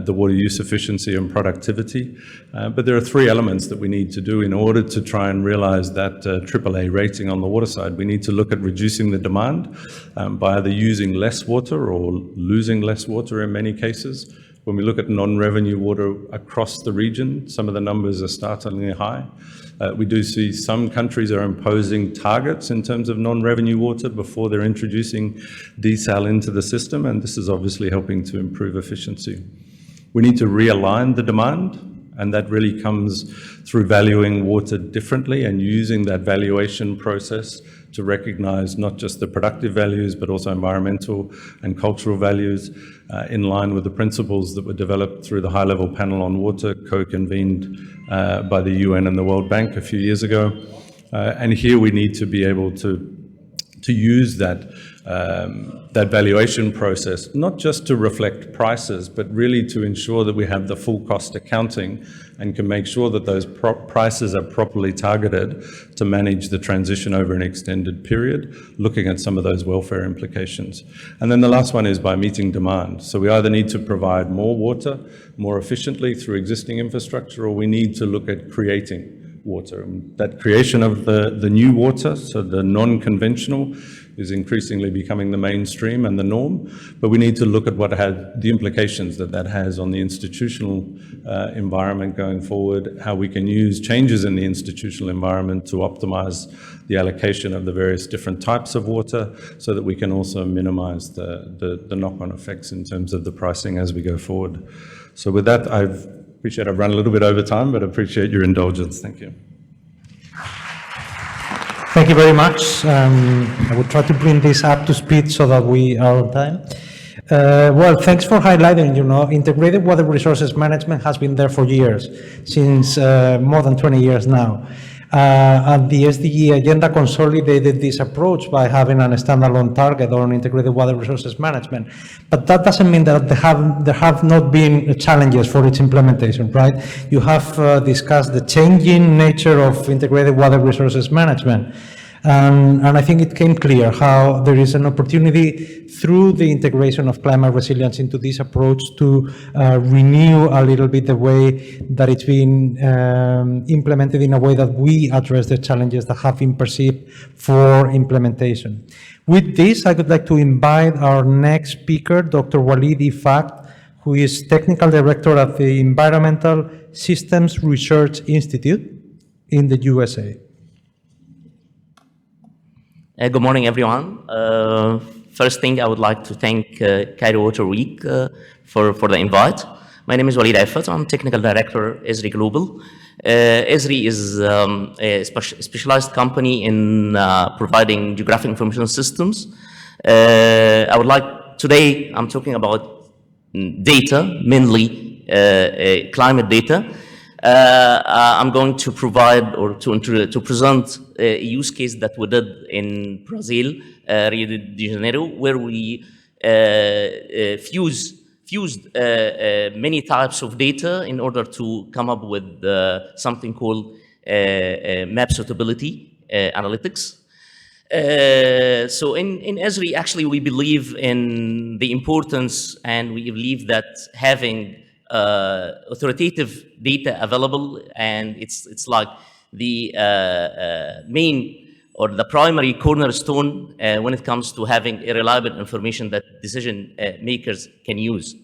the water use efficiency and productivity. But there are three elements that we need to do in order to try and realize that AAA rating on the water side. We need to look at reducing the demand by either using less water or losing less water in many cases. When we look at non-revenue water across the region, some of the numbers are startlingly high. We do see some countries are imposing targets in terms of non-revenue water before they're introducing desal into the system, and this is obviously helping to improve efficiency. We need to realign the demand, and that really comes through valuing water differently and using that valuation process to recognize not just the productive values, but also environmental and cultural values in line with the principles that were developed through the high-level panel on water, co-convened by the UN and the World Bank a few years ago. And here we need to be able to use that valuation process, not just to reflect prices, but really to ensure that we have the full cost accounting and can make sure that those prices are properly targeted to manage the transition over an extended period, looking at some of those welfare implications. And then the last one is by meeting demand. So we either need to provide more water more efficiently through existing infrastructure, or we need to look at creating water. And that creation of the new water, so the non-conventional, is increasingly becoming the mainstream and the norm, but we need to look at what the implications that has on the institutional environment going forward, how we can use changes in the institutional environment to optimize the allocation of the various different types of water so that we can also minimize the knock-on effects in terms of the pricing as we go forward. So with that, I appreciate I've run a little bit over time, but I appreciate your indulgence. Thank you. Thank you very much. I will try to bring this up to speed so that we are on time. Well, thanks for highlighting, integrated water resources management has been there for years, since more than 20 years now. And the SDG agenda consolidated this approach by having a standalone target on integrated water resources management. But that doesn't mean that there have not been challenges for its implementation, right? You have discussed the changing nature of integrated water resources management. And I think it came clear how there is an opportunity through the integration of climate resilience into this approach to renew a little bit the way that it's been implemented in a way that we address the challenges that have been perceived for implementation. With this, I would like to invite our next speaker, Dr. Walid Ifak, who is Technical Director at the Environmental Systems Research Institute in the USA. Good morning, everyone. First thing, I would like to thank Cairo Water Week for the invite. My name is Walid Ifak. I'm Technical Director, ESRI Global. ESRI is a specialized company in providing geographic information systems. Today, I'm talking about data, mainly climate data. I'm going to provide or to present a use case that we did in Brazil, Rio de Janeiro, where we fused many types of data in order to come up with something called map suitability analytics. So in ESRI, actually, we believe in the importance, and we believe that having authoritative data available, and it's like the main or the primary cornerstone when it comes to having a reliable information that decision makers can use.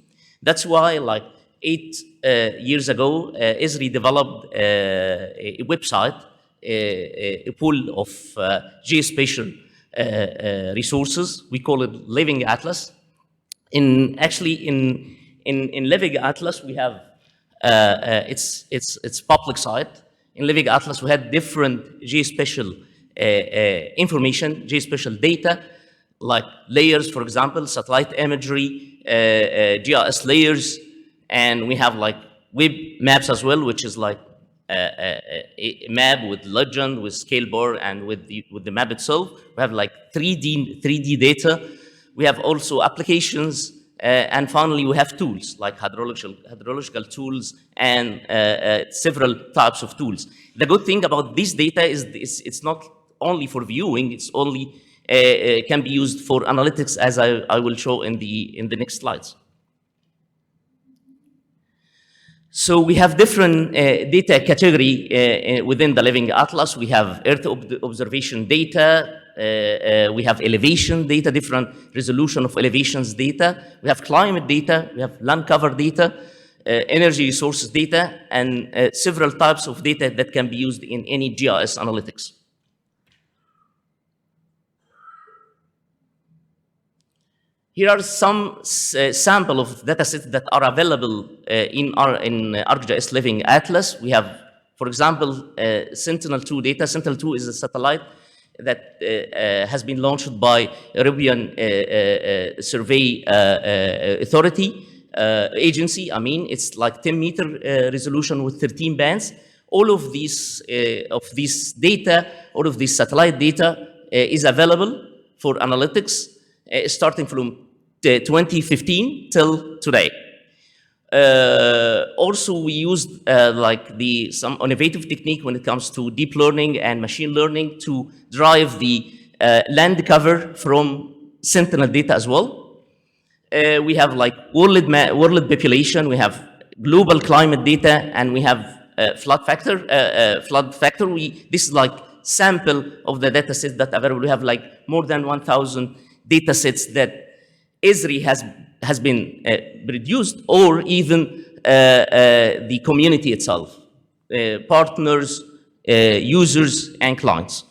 That's why, like 8 years ago, ESRI developed a website, a pool of geospatial resources. We call it Living Atlas. In Living Atlas, we have it's public site. In Living Atlas, we had different geospatial information, geospatial data, like layers, for example, satellite imagery, GIS layers, and we have like web maps as well, which is like a map with legend, with scale bar, and with the map itself. We have like 3D data. We have also applications. And finally, we have tools like hydrological tools and several types of tools. The good thing about this data is it's not only for viewing; it's only can be used for analytics, as I will show in the next slides. So we have different data category within the Living Atlas. We have Earth observation data. We have elevation data, different resolution of elevations data. We have climate data. We have land cover data, energy resources data, and several types of data that can be used in any GIS analytics. Here are some sample of data sets that are available in ArcGIS Living Atlas. We have, for example, Sentinel-2 data. Sentinel-2 is a satellite that has been launched by European Survey Authority agency. I mean, it's like 10-meter resolution with 13 bands. All of these data, all of this satellite data is available for analytics starting from 2015 till today. Also, we used some innovative technique when it comes to deep learning and machine learning to drive the land cover from Sentinel data as well. We have like world population, we have global climate data, and we have flood factor. This is like sample of the data sets that are available. We have like more than 1,000 data sets that ESRI has been produced, or even the community itself, partners, users, and clients.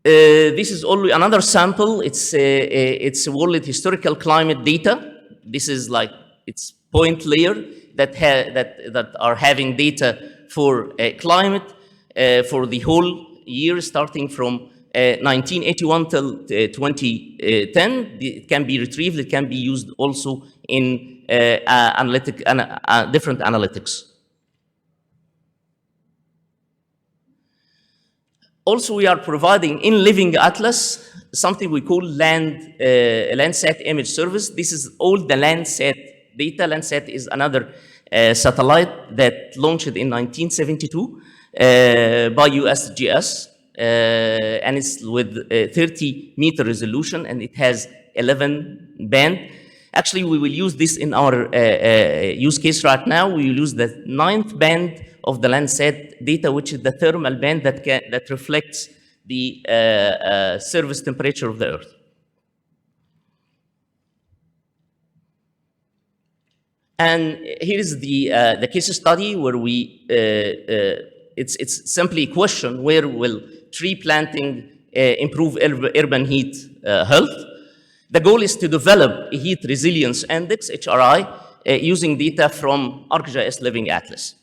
This is only another sample. It's a world historical climate data. This is like it's point layer that are having data for climate for the whole year, starting from 1981 till 2010. It can be retrieved. It can be used also in different analytics. Also, we are providing in Living Atlas something we call Landsat image service. This is all the Landsat data. Landsat is another satellite that launched in 1972 by USGS, and it's with 30-meter resolution, and it has 11 band. Actually, we will use this in our use case right now. We will use the 9th band of the Landsat data, which is the thermal band that reflects the surface temperature of the Earth. And here is the case study where we, it's simply a question, where will tree planting improve urban heat health? The goal is to develop a heat resilience index, HRI, using data from ArcGIS Living Atlas.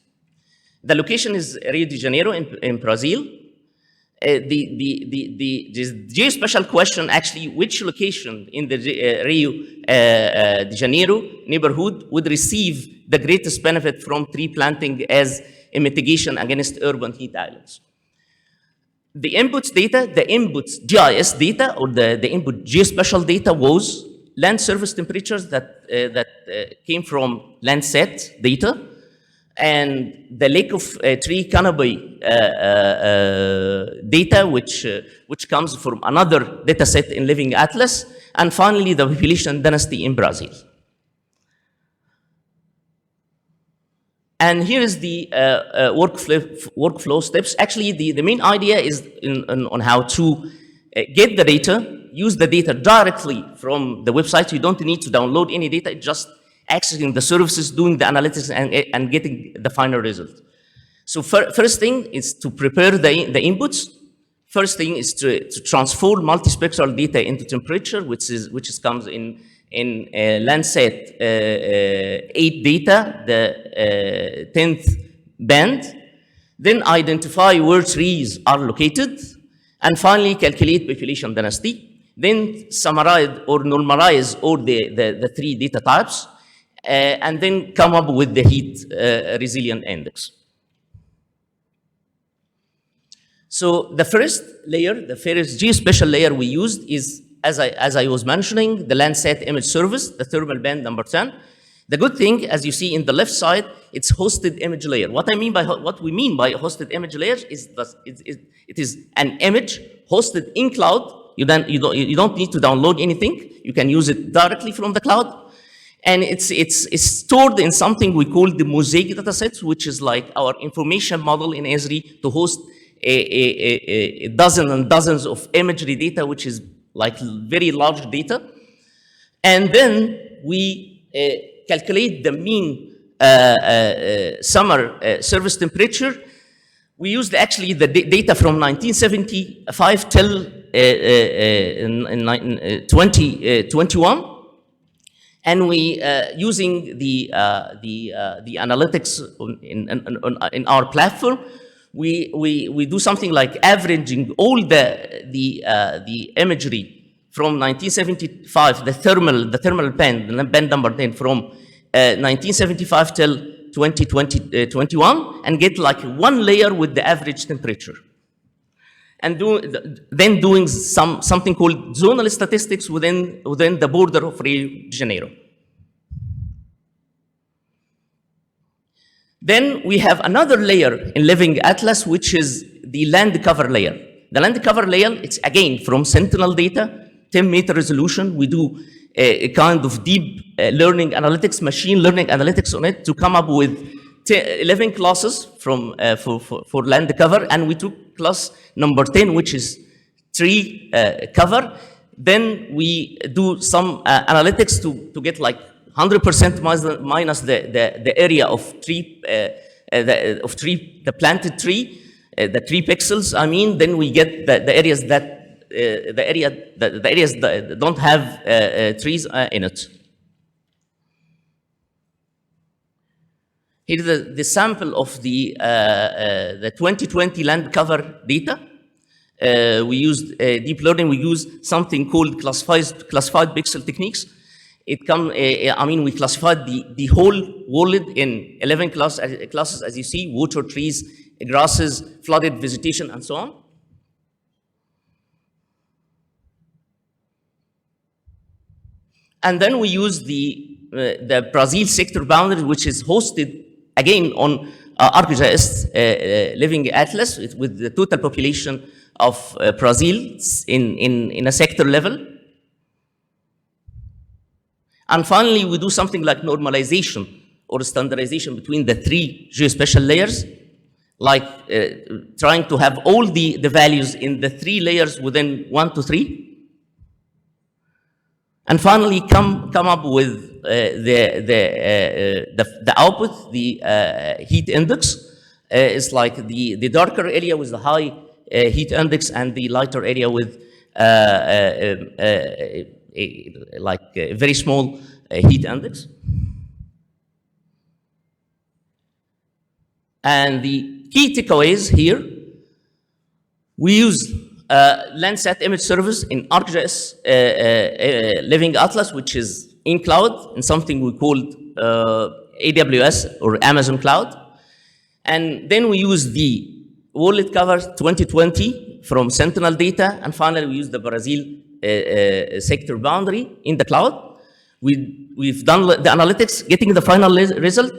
The location is Rio de Janeiro in Brazil. The geospatial question, actually, which location in the Rio de Janeiro neighborhood would receive the greatest benefit from tree planting as a mitigation against urban heat islands? The inputs data, the inputs GIS data, or the input geospatial data was land surface temperatures that came from Landsat data, and the lake of tree canopy data, which comes from another data set in Living Atlas, and finally the population density in Brazil. And here is the workflow steps. Actually, the main idea is on how to get the data, use the data directly from the website. You don't need to download any data, just accessing the services, doing the analytics, and getting the final result. So first thing is to prepare the inputs. First thing is to transform multispectral data into temperature, which comes in Landsat 8 data, the 10th band. Then identify where trees are located, and finally calculate population density. Then summarize or normalize all the 3 data types, and then come up with the heat resilient index. So the first layer, the first geospatial layer we used is, as I was mentioning, the Landsat image service, the thermal band number 10. The good thing, as you see in the left side, it's hosted image layer. What we mean by hosted image layer is that it is an image hosted in cloud. You don't need to download anything. You can use it directly from the cloud. And it's stored in something we call the Mosaic datasets, which is like our information model in Esri to host a dozen and dozens of imagery data, which is like very large data. And then we calculate the mean summer surface temperature. We used actually the data from 1975 till 2021. And we, using the analytics in our platform, we do something like averaging all the imagery from 1975, the thermal band number 10 from 1975 till 2021, and get like one layer with the average temperature. And then doing something called zonal statistics within the border of Rio de Janeiro. Then we have another layer in Living Atlas, which is the land cover layer. The land cover layer, it's again from Sentinel data, 10-meter resolution. We do a kind of deep learning analytics, machine learning analytics on it to come up with 11 classes for land cover, and we took class number 10, which is tree cover. Then we do some analytics to get like 100% minus the area of tree, the planted tree, the tree pixels. I mean, then we get the areas that don't have trees in it. Here is the sample of the 2020 land cover data. We used deep learning. We used something called classified pixel techniques. We classified the whole world in 11 classes, as you see: water, trees, grasses, flooded vegetation, and so on. And then we use the Brazil sector boundary, which is hosted again on ArcGIS Living Atlas with the total population of Brazil in a sector level. And finally, we do something like normalization or standardization between the three geospatial layers, like trying to have all the values in the three layers within 1 to 3. And finally, come up with the output, the heat index. Is like the darker area with the high heat index and the lighter area with like a very small heat index. And the key takeaways here, we use Landsat image service in ArcGIS Living Atlas, which is in cloud, in something we called AWS or Amazon Cloud. And then we use the World Cover 2020 from Sentinel data, and finally we use the Brazil sector boundary in the cloud. We've done the analytics, getting the final result,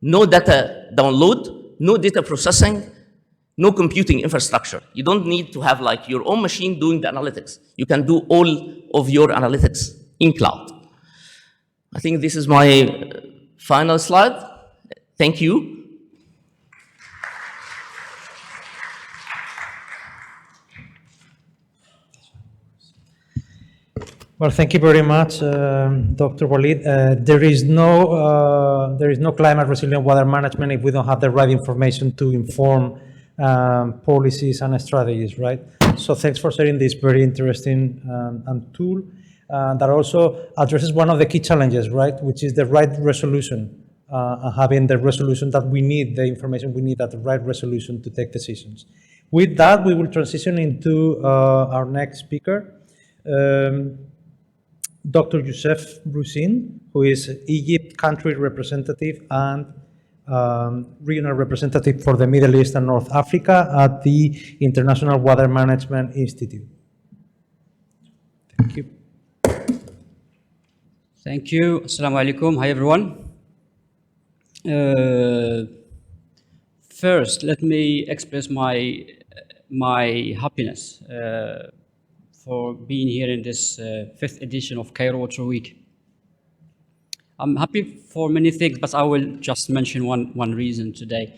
no data download, no data processing, no computing infrastructure. You don't need to have like your own machine doing the analytics. You can do all of your analytics in cloud. I think this is my final slide. Thank you. Well, thank you very much, Dr. Walid. There is no climate resilient water management if we don't have the right information to inform policies and strategies, right? So thanks for sharing this very interesting and tool that also addresses one of the key challenges, right? Which is the right resolution, having the resolution that we need, the information we need at the right resolution to take decisions. With that, we will transition into our next speaker. Dr. Youssef Broussine, who is Egypt country representative and regional representative for the Middle East and North Africa at the International Water Management Institute. Thank you. Thank you. Assalamu alaikum. Hi, everyone. First, let me express my happiness for being here in this 5th edition of Cairo Water Week. I'm happy for many things, but I will just mention one reason today.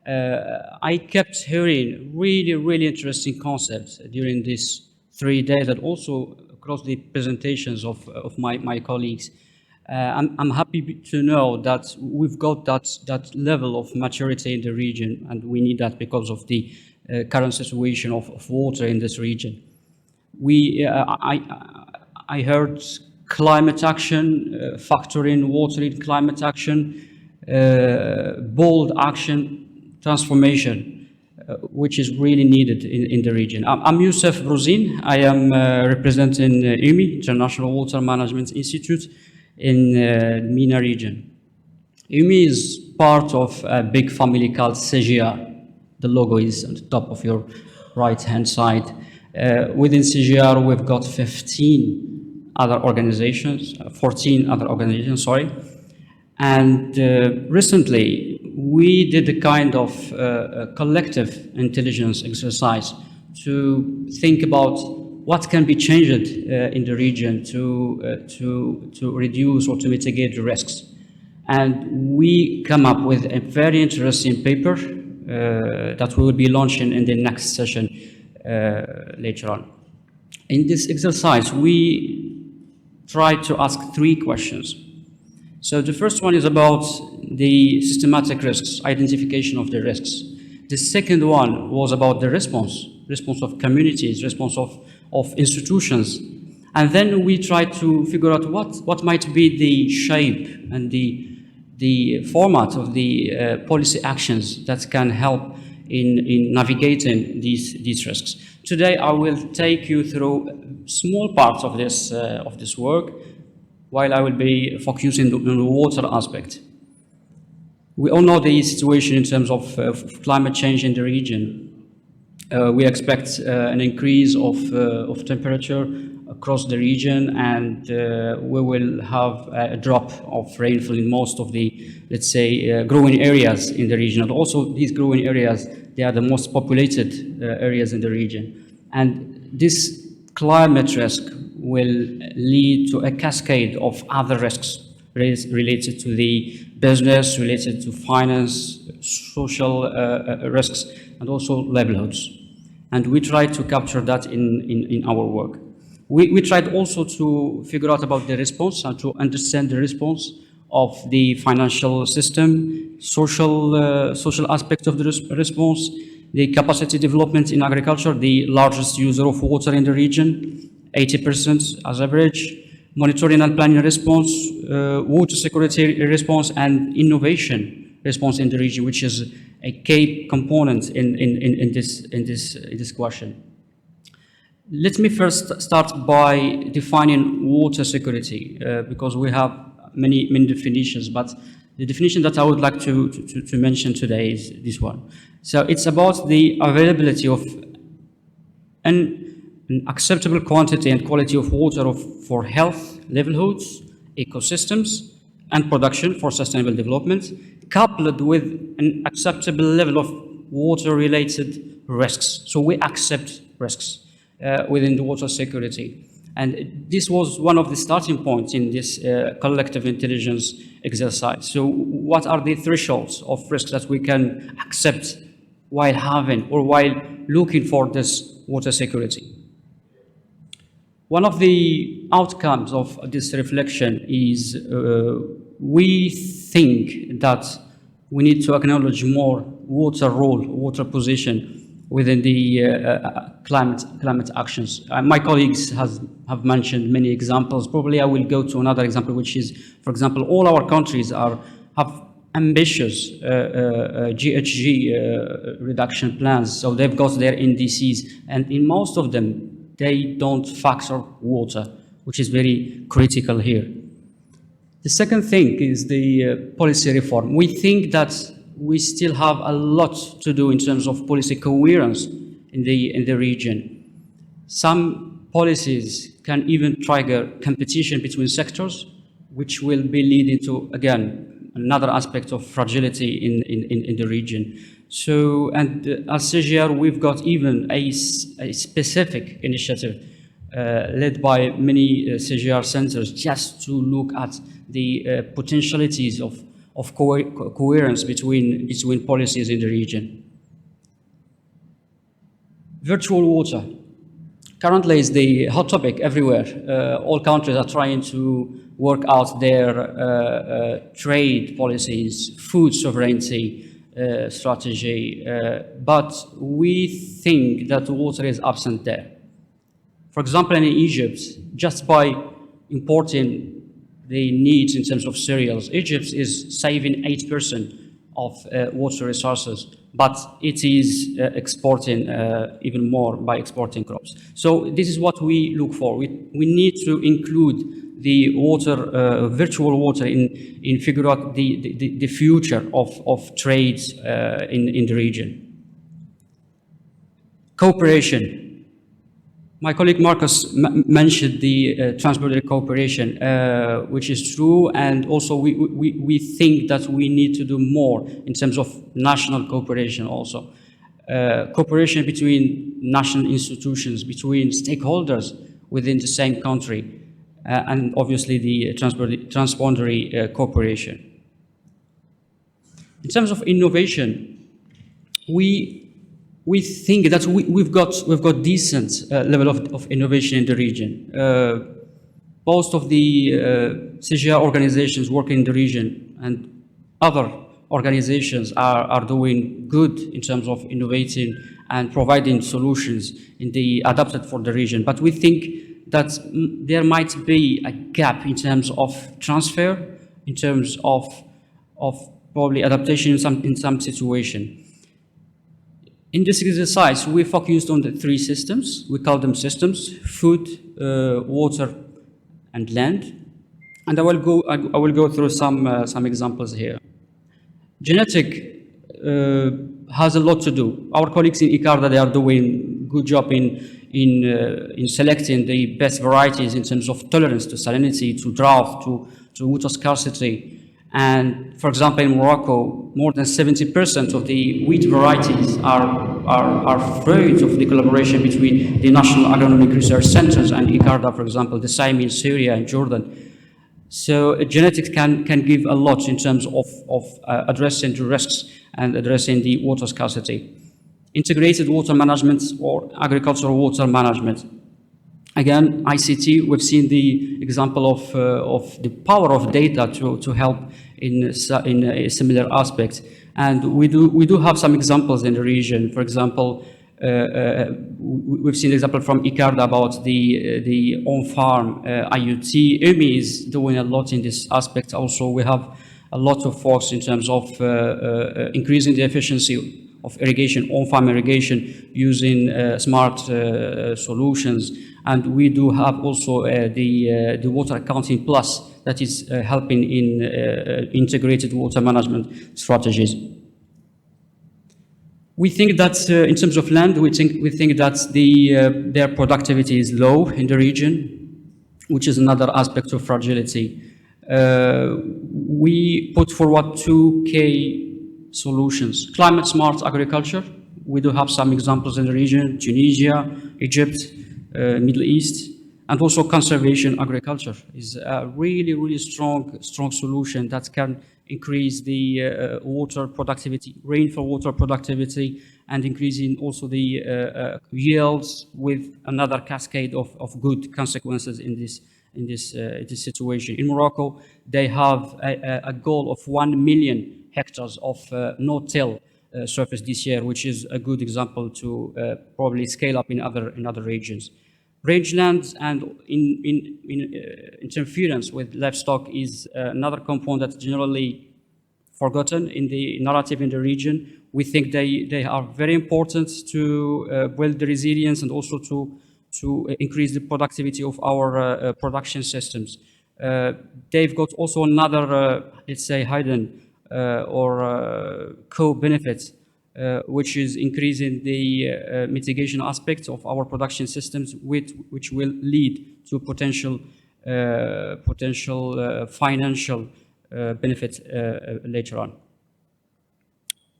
I kept hearing really interesting concepts during these 3 days and also across the presentations of my colleagues. I'm happy to know that we've got that level of maturity in the region, and we need that because of the current situation of water in this region. I heard climate action, factoring water in climate action, bold action, transformation, which is really needed in the region. I'm Youssef Broussine. I am representing IMI, International Water Management Institute, in the MENA region. IMI is part of a big family called CGR. The logo is on the top of your right-hand side. Within CGR, we've got 14 other organizations, sorry. And recently, we did a kind of collective intelligence exercise to think about what can be changed in the region to reduce or to mitigate the risks. And we come up with a very interesting paper that we will be launching in the next session later on. In this exercise, we try to ask 3 questions. So the first one is about the systematic risks, identification of the risks. The second one was about the response of communities, response of institutions. And then we try to figure out what might be the shape and the format of the policy actions that can help in navigating these risks. Today, I will take you through small parts of this work, while I will be focusing on the water aspect. We all know the situation in terms of climate change in the region. We expect an increase of temperature across the region, and we will have a drop of rainfall in most of the, let's say, growing areas in the region. And also, these growing areas, they are the most populated areas in the region. And this climate risk will lead to a cascade of other risks related to the business, related to finance, social risks, and also livelihoods. And we try to capture that in our work. We tried also to figure out about the response and to understand the response of the financial system, social aspect of the response, the capacity development in agriculture, the largest user of water in the region, 80% as average, monitoring and planning response, water security response, and innovation response in the region, which is a key component in this question. Let me first start by defining water security, because we have many definitions, but the definition that I would like to mention today is this one. So it's about the availability of an acceptable quantity and quality of water for health, livelihoods, ecosystems, and production for sustainable development, coupled with an acceptable level of water-related risks. So we accept risks within the water security. And this was one of the starting points in this collective intelligence exercise. So what are the thresholds of risks that we can accept while having or while looking for this water security? One of the outcomes of this reflection is we think that we need to acknowledge more water role, water position within the climate actions. My colleagues have mentioned many examples. Probably I will go to another example, which is, for example, all our countries have ambitious GHG reduction plans. So they've got their NDCs, and in most of them, they don't factor water, which is very critical here. The second thing is the policy reform. We think that we still have a lot to do in terms of policy coherence in the region. Some policies can even trigger competition between sectors, which will be leading to, again, another aspect of fragility in the region. So, and as CGR, we've got even a specific initiative led by many CGR centers just to look at the potentialities of coherence between policies in the region. Virtual water currently is the hot topic everywhere. All countries are trying to work out their trade policies, food sovereignty strategy, but we think that water is absent there. For example, in Egypt, just by importing the needs in terms of cereals, Egypt is saving 8% of water resources, but it is exporting even more by exporting crops. So this is what we look for. We need to include the water, virtual water, in figure out the future of trades in the region. Cooperation. My colleague Marcus mentioned the transborder cooperation, which is true, and also we think that we need to do more in terms of national cooperation also. Cooperation between national institutions, between stakeholders within the same country, and obviously the transboundary cooperation. In terms of innovation, we think that we've got decent level of innovation in the region. Most of the CGR organizations working in the region and other organizations are doing good in terms of innovating and providing solutions in the adapted for the region. But we think that there might be a gap in terms of transfer, in terms of probably adaptation in some situation. In this exercise, we focused on the 3 systems. We call them systems: food, water, and land. And I will go through some examples here. Genetic has a lot to do. Our colleagues in ICARDA, they are doing good job in selecting the best varieties in terms of tolerance to salinity, to drought, to water scarcity. And for example, in Morocco, more than 70% of the wheat varieties are fruit of the collaboration between the National Agronomic Research Centers and ICARDA, for example, the same in Syria and Jordan. So genetics can give a lot in terms of addressing the risks and addressing the water scarcity. Integrated water management or agricultural water management. Again, ICT, we've seen the example of the power of data to help in a similar aspect. And we do have some examples in the region. For example, we've seen an example from ICARDA about the on-farm IoT. EMI is doing a lot in this aspect. Also, we have a lot of folks in terms of increasing the efficiency of irrigation, on-farm irrigation, using smart solutions. And we do have also the Water Accounting Plus that is helping in integrated water management strategies. We think that in terms of land, we think that their productivity is low in the region, which is another aspect of fragility. We put forward 2 key solutions. Climate smart agriculture. We do have some examples in the region: Tunisia, Egypt, Middle East, and also conservation agriculture is a really, really strong solution that can increase the water productivity, rainfall water productivity, and increasing also the yields with another cascade of good consequences in this situation. In Morocco, they have a goal of 1 million hectares of no-till surface this year, which is a good example to probably scale up in other regions. Rangelands and interference with livestock is another component that's generally forgotten in the narrative in the region. We think they are very important to build the resilience and also to increase the productivity of our production systems. They've got also another, let's say, hidden or co-benefit, which is increasing the mitigation aspects of our production systems, which will lead to potential financial benefit later on.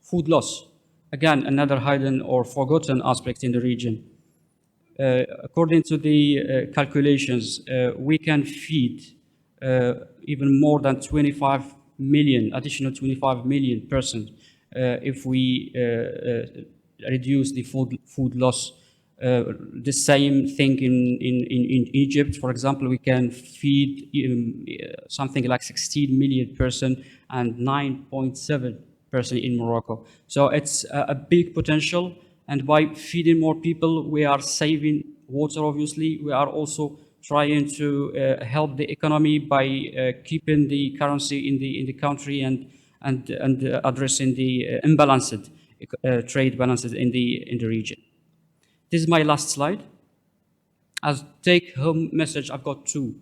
Food loss, again, another hidden or forgotten aspect in the region. According to the calculations, we can feed even more than 25 million, additional 25 million persons if we reduce the food loss. The same thing in Egypt, for example, we can feed something like 16 million person and 9.7 person in Morocco. So it's a big potential, and by feeding more people, we are saving water, obviously. We are also trying to help the economy by keeping the currency in the country and addressing the imbalanced trade balances in the region. This is my last slide. As take-home message, I've got 2.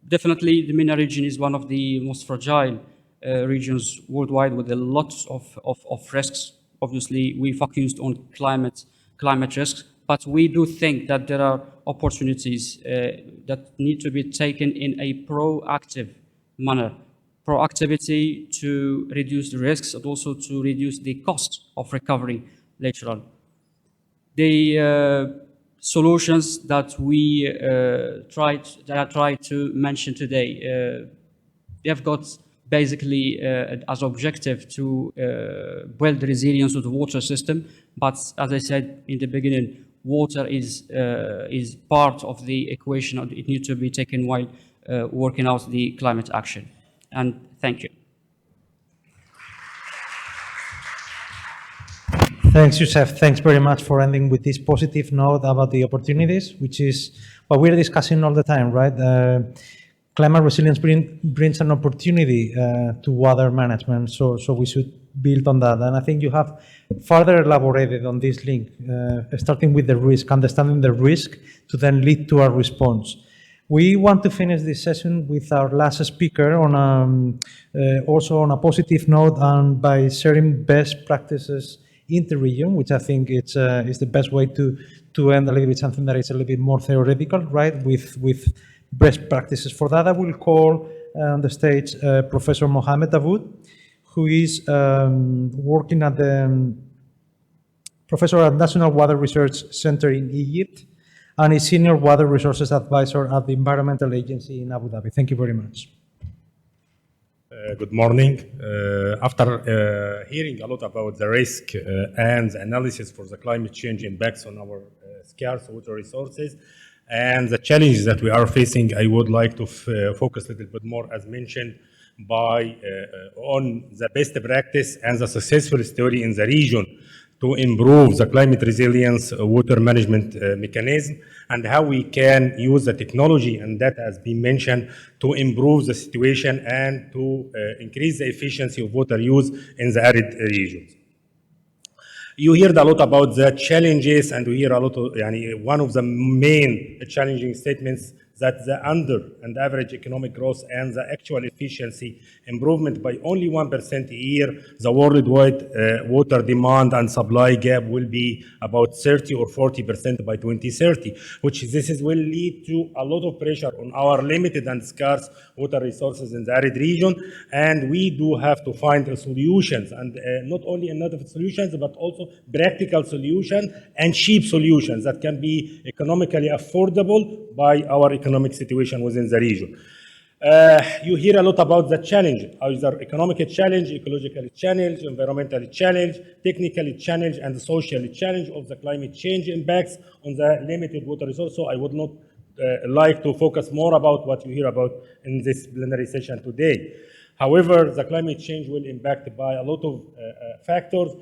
Definitely, the MENA region is one of the most fragile regions worldwide with a lot of risks. Obviously, we focused on climate risks, but we do think that there are opportunities that need to be taken in a proactive manner. Proactivity to reduce the risks and also to reduce the cost of recovery later on. The solutions that we tried to mention today, they have got basically as objective to build the resilience of the water system. But as I said in the beginning, water is part of the equation. It needs to be taken while working out the climate action. And thank you. Thanks, Youssef. Thanks very much for ending with this positive note about the opportunities, which is what we're discussing all the time, right? Climate resilience brings an opportunity to water management, so we should build on that. And I think you have further elaborated on this link, starting with the risk, understanding the risk to then lead to a response. We want to finish this session with our last speaker on also on a positive note and by sharing best practices in the region, which I think is the best way to end a little bit something that is a little bit more theoretical, right? With best practices. For that, I will call on the stage Professor Mohamed Dawood, who is working at the professor at National Water Research Center in Egypt, and is Senior Water Resources Advisor at the Environmental Agency in Abu Dhabi. Thank you very much. Good morning. After hearing a lot about the risk and the analysis for the climate change impacts on our scarce water resources and the challenges that we are facing, I would like to focus a little bit more, as mentioned, on the best practice and the successful story in the region to improve the climate resilience water management mechanism, and how we can use the technology, and that has been mentioned, to improve the situation and to increase the efficiency of water use in the arid regions. You heard a lot about the challenges, and we hear a lot of, one of the main challenging statements that the under and average economic growth and the actual efficiency improvement by only 1% a year, the worldwide water demand and supply gap will be about 30 or 40% by 2030, which will lead to a lot of pressure on our limited and scarce water resources in the arid region. And we do have to find solutions, and not only innovative solutions, but also practical solutions and cheap solutions that can be economically affordable by our economic situation within the region. You hear a lot about the challenge, either economic challenge, ecological challenge, environmental challenge, technical challenge, and social challenge of the climate change impacts on the limited water resource. So I would not like to focus more about what you hear about in this plenary session today. However, the climate change will impact by a lot of factors.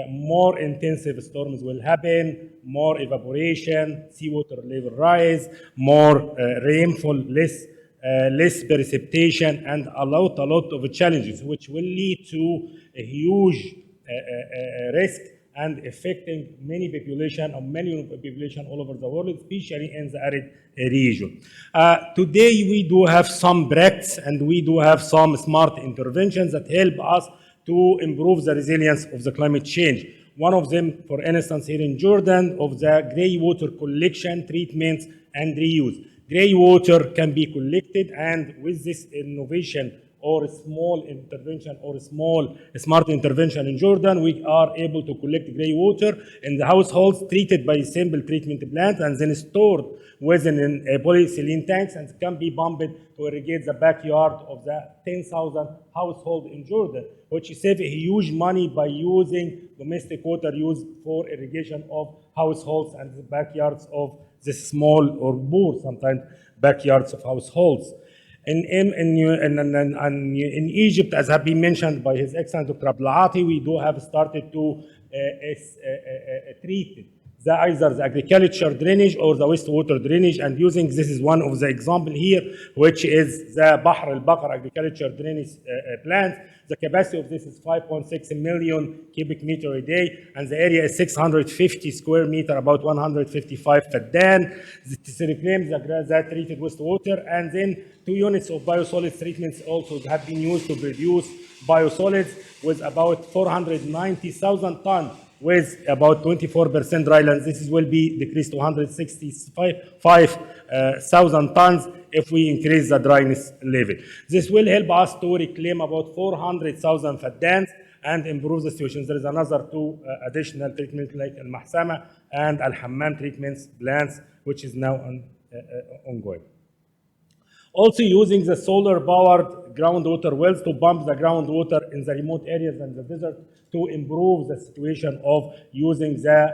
More intensive storms will happen, more evaporation, seawater level rise, more rainfall, less precipitation, and a lot of challenges, which will lead to a huge risk and affecting many population all over the world, especially in the arid region. Today, we do have some practice and we do have some smart interventions that help us to improve the resilience of the climate change. One of them, for instance, here in Jordan, of the gray water collection, treatments, and reuse. Gray water can be collected, and with this innovation or small intervention or small smart intervention in Jordan, we are able to collect gray water in the households treated by simple treatment plants and then stored within polyethylene tanks, and can be pumped to irrigate the backyard of the 10,000 households in Jordan, which save huge money by using domestic water used for irrigation of households and the backyards of the small or poor, sometimes backyards of households. In Egypt, as have been mentioned by His Excellency Dr. Abdelati, we do have started to treat either the agriculture drainage or the wastewater drainage, and using this is one of the example here, which is the Bahr al-Baqar agriculture drainage plant. The capacity of this is 5.6 million cubic meter a day, and the area is 650 square meter, about 155 faddan. This reclaims the treated wastewater, and then 2 units of biosolids treatments also have been used to produce biosolids with about 490,000 tons, with about 24% dry land. This will be decreased to 165,000 tons if we increase the dryness level. This will help us to reclaim about 400,000 faddans and improve the situation. There is another 2 additional treatments like Al-Mahsama and Al-Hammam treatments plants, which is now ongoing. Also using the solar-powered groundwater wells to pump the groundwater in the remote areas and the desert to improve the situation of using the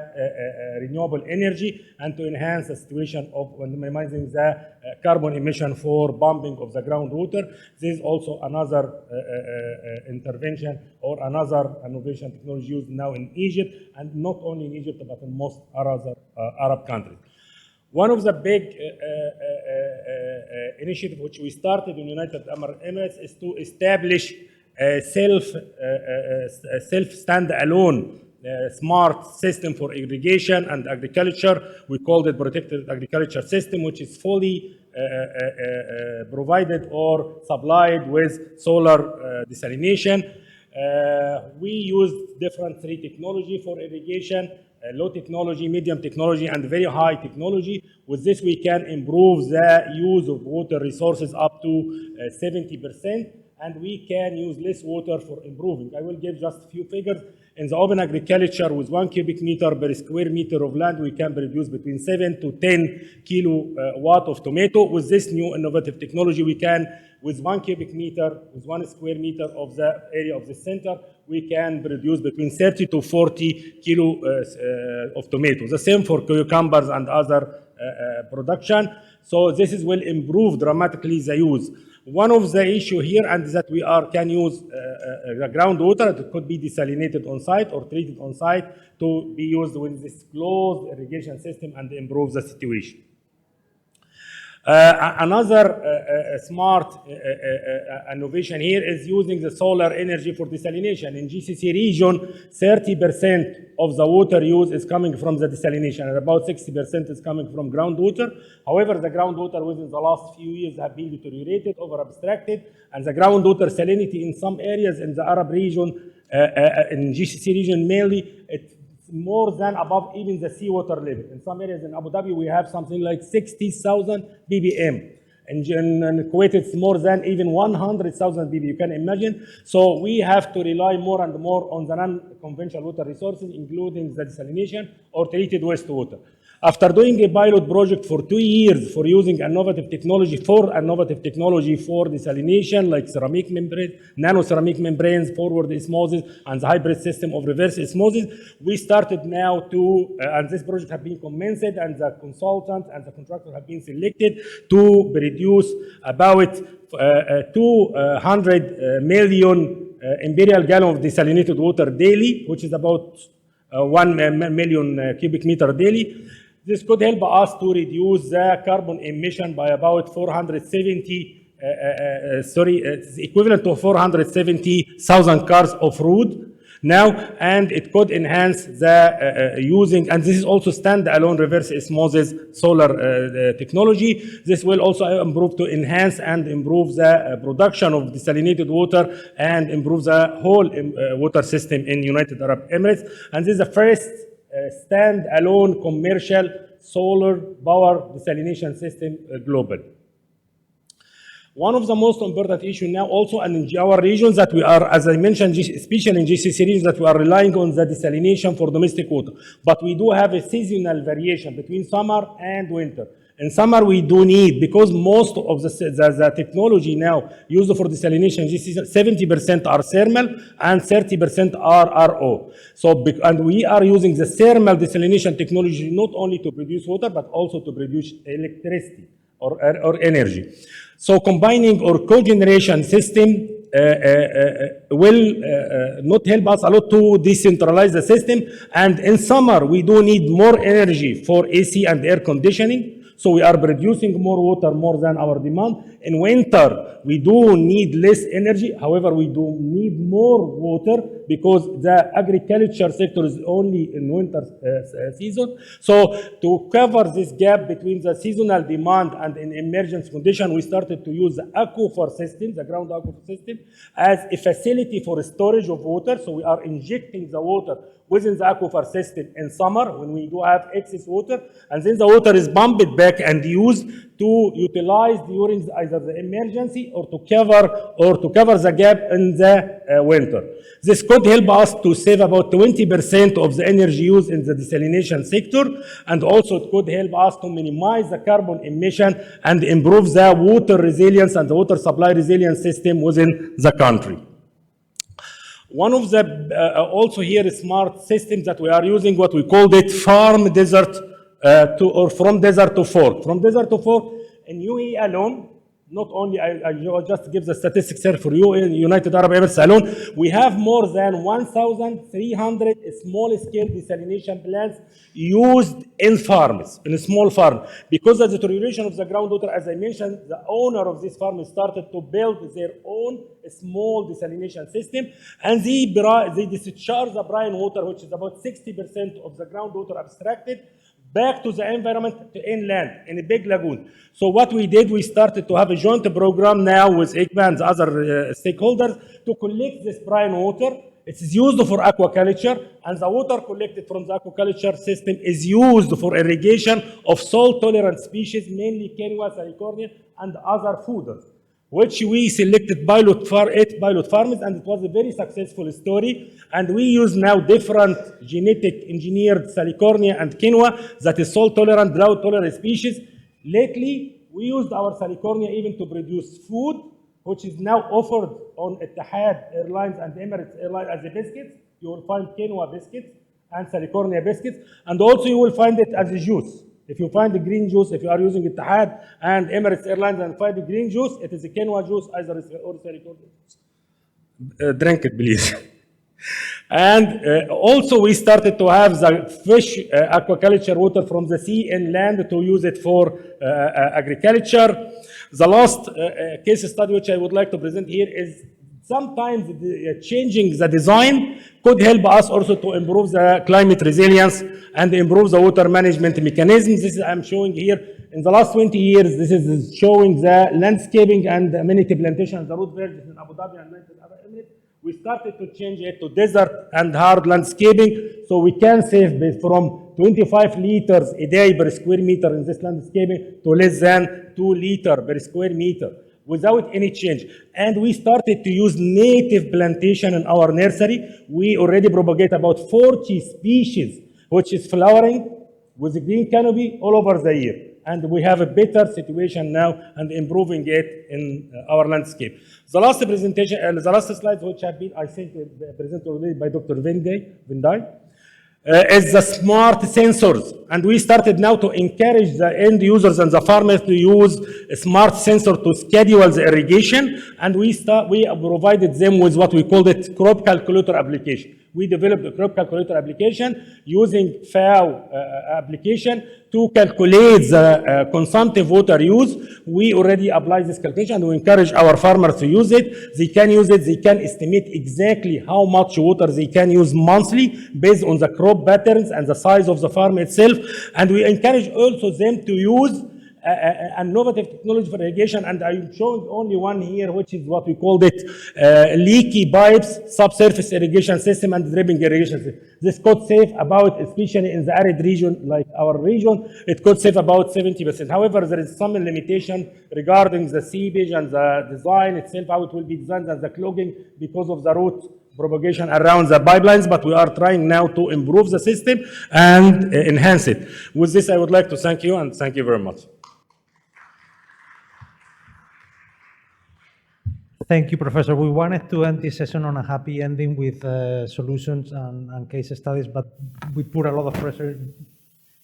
renewable energy and to enhance the situation of minimizing the carbon emission for pumping of the groundwater. This is also another intervention or another innovation technology used now in Egypt, and not only in Egypt, but in most other Arab countries. One of the big initiatives which we started in United Arab Emirates is to establish a self-stand-alone smart system for irrigation and agriculture. We called it Protected Agriculture System, which is fully provided or supplied with solar desalination. We use different three technology for irrigation, low technology, medium technology, and very high technology. With this, we can improve the use of water resources up to 70%, and we can use less water for improving. I will give just a few figures. In the open agriculture, with 1 cubic meter per square meter of land, we can produce between 7 to 10 kilowatt of tomato. With this new innovative technology, we can, with 1 cubic meter, with 1 square meter of the area of the center, we can produce between 30 to 40 kilo of tomato. The same for cucumbers and other production. So this will improve dramatically the use. One of the issue here, and that we can use the groundwater that could be desalinated on site or treated on site to be used with this closed irrigation system and improve the situation. Another smart innovation here is using the solar energy for desalination. In GCC region, 30% of the water use is coming from the desalination, and about 60% is coming from groundwater. However, the groundwater within the last few years have been deteriorated, over-abstracted, and the groundwater salinity in some areas in the Arab region, in GCC region mainly, it's more than above even the seawater level. In some areas in Abu Dhabi, we have something like 60,000 ppm. In Kuwait, it's more than even 100,000 ppm. You can imagine. So we have to rely more and more on the non-conventional water resources, including the desalination or treated wastewater. After doing a pilot project for 2 years for using innovative technology for desalination, like ceramic membrane, nano-ceramic membranes, forward osmosis, and the hybrid system of reverse osmosis, we started now to, and this project has been commenced, and the consultant and the contractor have been selected to produce about 200 million imperial gallon of desalinated water daily, which is about 1 million cubic meter daily. This could help us to reduce the carbon emission by about 470, it's equivalent to 470,000 cars of road now, and it could enhance the using, and this is also standalone reverse osmosis solar technology. This will also improve to enhance and improve the production of desalinated water and improve the whole water system in United Arab Emirates. And this is the first stand-alone commercial solar power desalination system global. One of the most important issues now also, and in our regions that we are, as I mentioned, especially in GCC regions, that we are relying on the desalination for domestic water. But we do have a seasonal variation between summer and winter. In summer, we do need, because most of the technology now used for desalination, 70% are thermal and 30% are RO. So, and we are using the thermal desalination technology not only to produce water, but also to produce electricity or energy. So combining or cogeneration system will not help us a lot to decentralize the system. And in summer, we do need more energy for AC and air conditioning. So we are producing more water more than our demand. In winter, we do need less energy. However, we do need more water because the agriculture sector is only in winter season. So to cover this gap between the seasonal demand and in emergency condition, we started to use the aquifer system, the ground aquifer system, as a facility for storage of water. So we are injecting the water within the aquifer system in summer when we do have excess water, and then the water is pumped back and used to utilize during either the emergency or to cover the gap in the winter. This could help us to save about 20% of the energy used in the desalination sector, and also it could help us to minimize the carbon emission and improve the water resilience and the water supply resilience system within the country. One of the also here smart systems that we are using, what we called it farm desert or from desert to fork. From desert to fork in UAE alone, not only, I just give the statistics here for you, in United Arab Emirates alone, we have more than 1,300 small-scale desalination plants used in farms, in a small farm. Because of the deterioration of the groundwater, as I mentioned, the owner of this farm started to build their own small desalination system, and they discharge the brine water, which is about 60% of the groundwater abstracted, back to the environment, to inland, in a big lagoon. So what we did, we started to have a joint program now with ICMA and other stakeholders to collect this brine water. It is used for aquaculture, and the water collected from the aquaculture system is used for irrigation of salt-tolerant species, mainly quinoa, salicornia, and other fooders, which we selected eight pilot farms, and it was a very successful story. And we use now different genetic engineered salicornia and quinoa that is salt-tolerant, drought-tolerant species. Lately, we used our salicornia even to produce food, which is now offered on Etihad Airlines and Emirates Airlines as a biscuits. You will find quinoa biscuits and salicornia biscuits, and also you will find it as a juice. If you find the green juice, if you are using Etihad and Emirates Airlines and find the green juice, it is a quinoa juice either or salicornia juice. Drink it, please. And also we started to have the fish aquaculture water from the sea and land to use it for agriculture. The last case study which I would like to present here is sometimes changing the design could help us also to improve the climate resilience and improve the water management mechanisms. This is I'm showing here. In the last 20 years, this is showing the landscaping and amenity plantation, the root verges in Abu Dhabi and United Arab Emirates. We started to change it to desert and hard landscaping, so we can save from 25 liters a day per square meter in this landscaping to less than 2 liters per square meter without any change. And we started to use native plantation in our nursery. We already propagate about 40 species, which is flowering with a green canopy all over the year. And we have a better situation now and improving it in our landscape. The last presentation, the last slide, which have been, I think, presented already by Dr. Vendai, is the smart sensors. And we started now to encourage the end users and the farmers to use a smart sensor to schedule the irrigation. And we provided them with what we called it crop calculator application. We developed a crop calculator application using FAO application to calculate the consumptive water use. We already apply this calculation and we encourage our farmers to use it. They can use it, they can estimate exactly how much water they can use monthly based on the crop patterns and the size of the farm itself. And we encourage also them to use innovative technology for irrigation, and I'm showing only one here, which is what we called it leaky pipes, subsurface irrigation system, and dripping irrigation system. This could save about, especially in the arid region like our region, it could save about 70%. However, there is some limitation regarding the seepage and the design itself, how it will be designed and the clogging because of the root propagation around the pipelines, but we are trying now to improve the system and enhance it. With this, I would like to thank you, and thank you very much. Thank you, Professor. We wanted to end this session on a happy ending with solutions and case studies, but we put a lot of pressure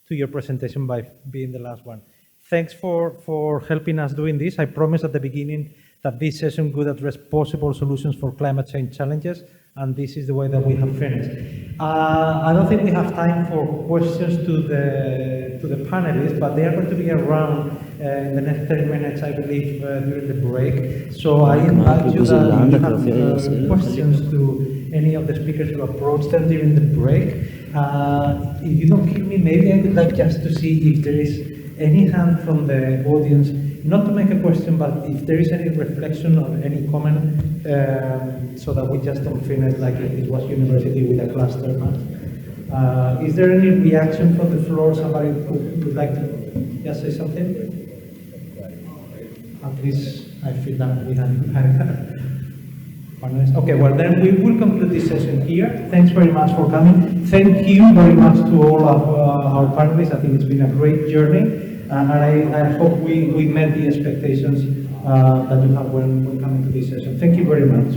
to your presentation by being the last one. Thanks for helping us doing this. I promised at the beginning that this session would address possible solutions for climate change challenges, and this is the way that we have finished. I don't think we have time for questions to the panelists, but they are going to be around in the next 30 minutes, I believe, during the break. So I invite you that if you have questions to any of the speakers to approach them during the break. If you don't hear me, maybe I would like just to see if there is any hand from the audience, not to make a question, but if there is any reflection or any comment, so that we just don't finish like it was university with a cluster. Is there any reaction from the floor? Somebody would like to just say something? At least I feel that we have okay, well then we will conclude this session here. Thanks very much for coming. Thank you very much to all of our panelists. I think it's been a great journey, and I hope we met the expectations that you have when coming to this session. Thank you very much.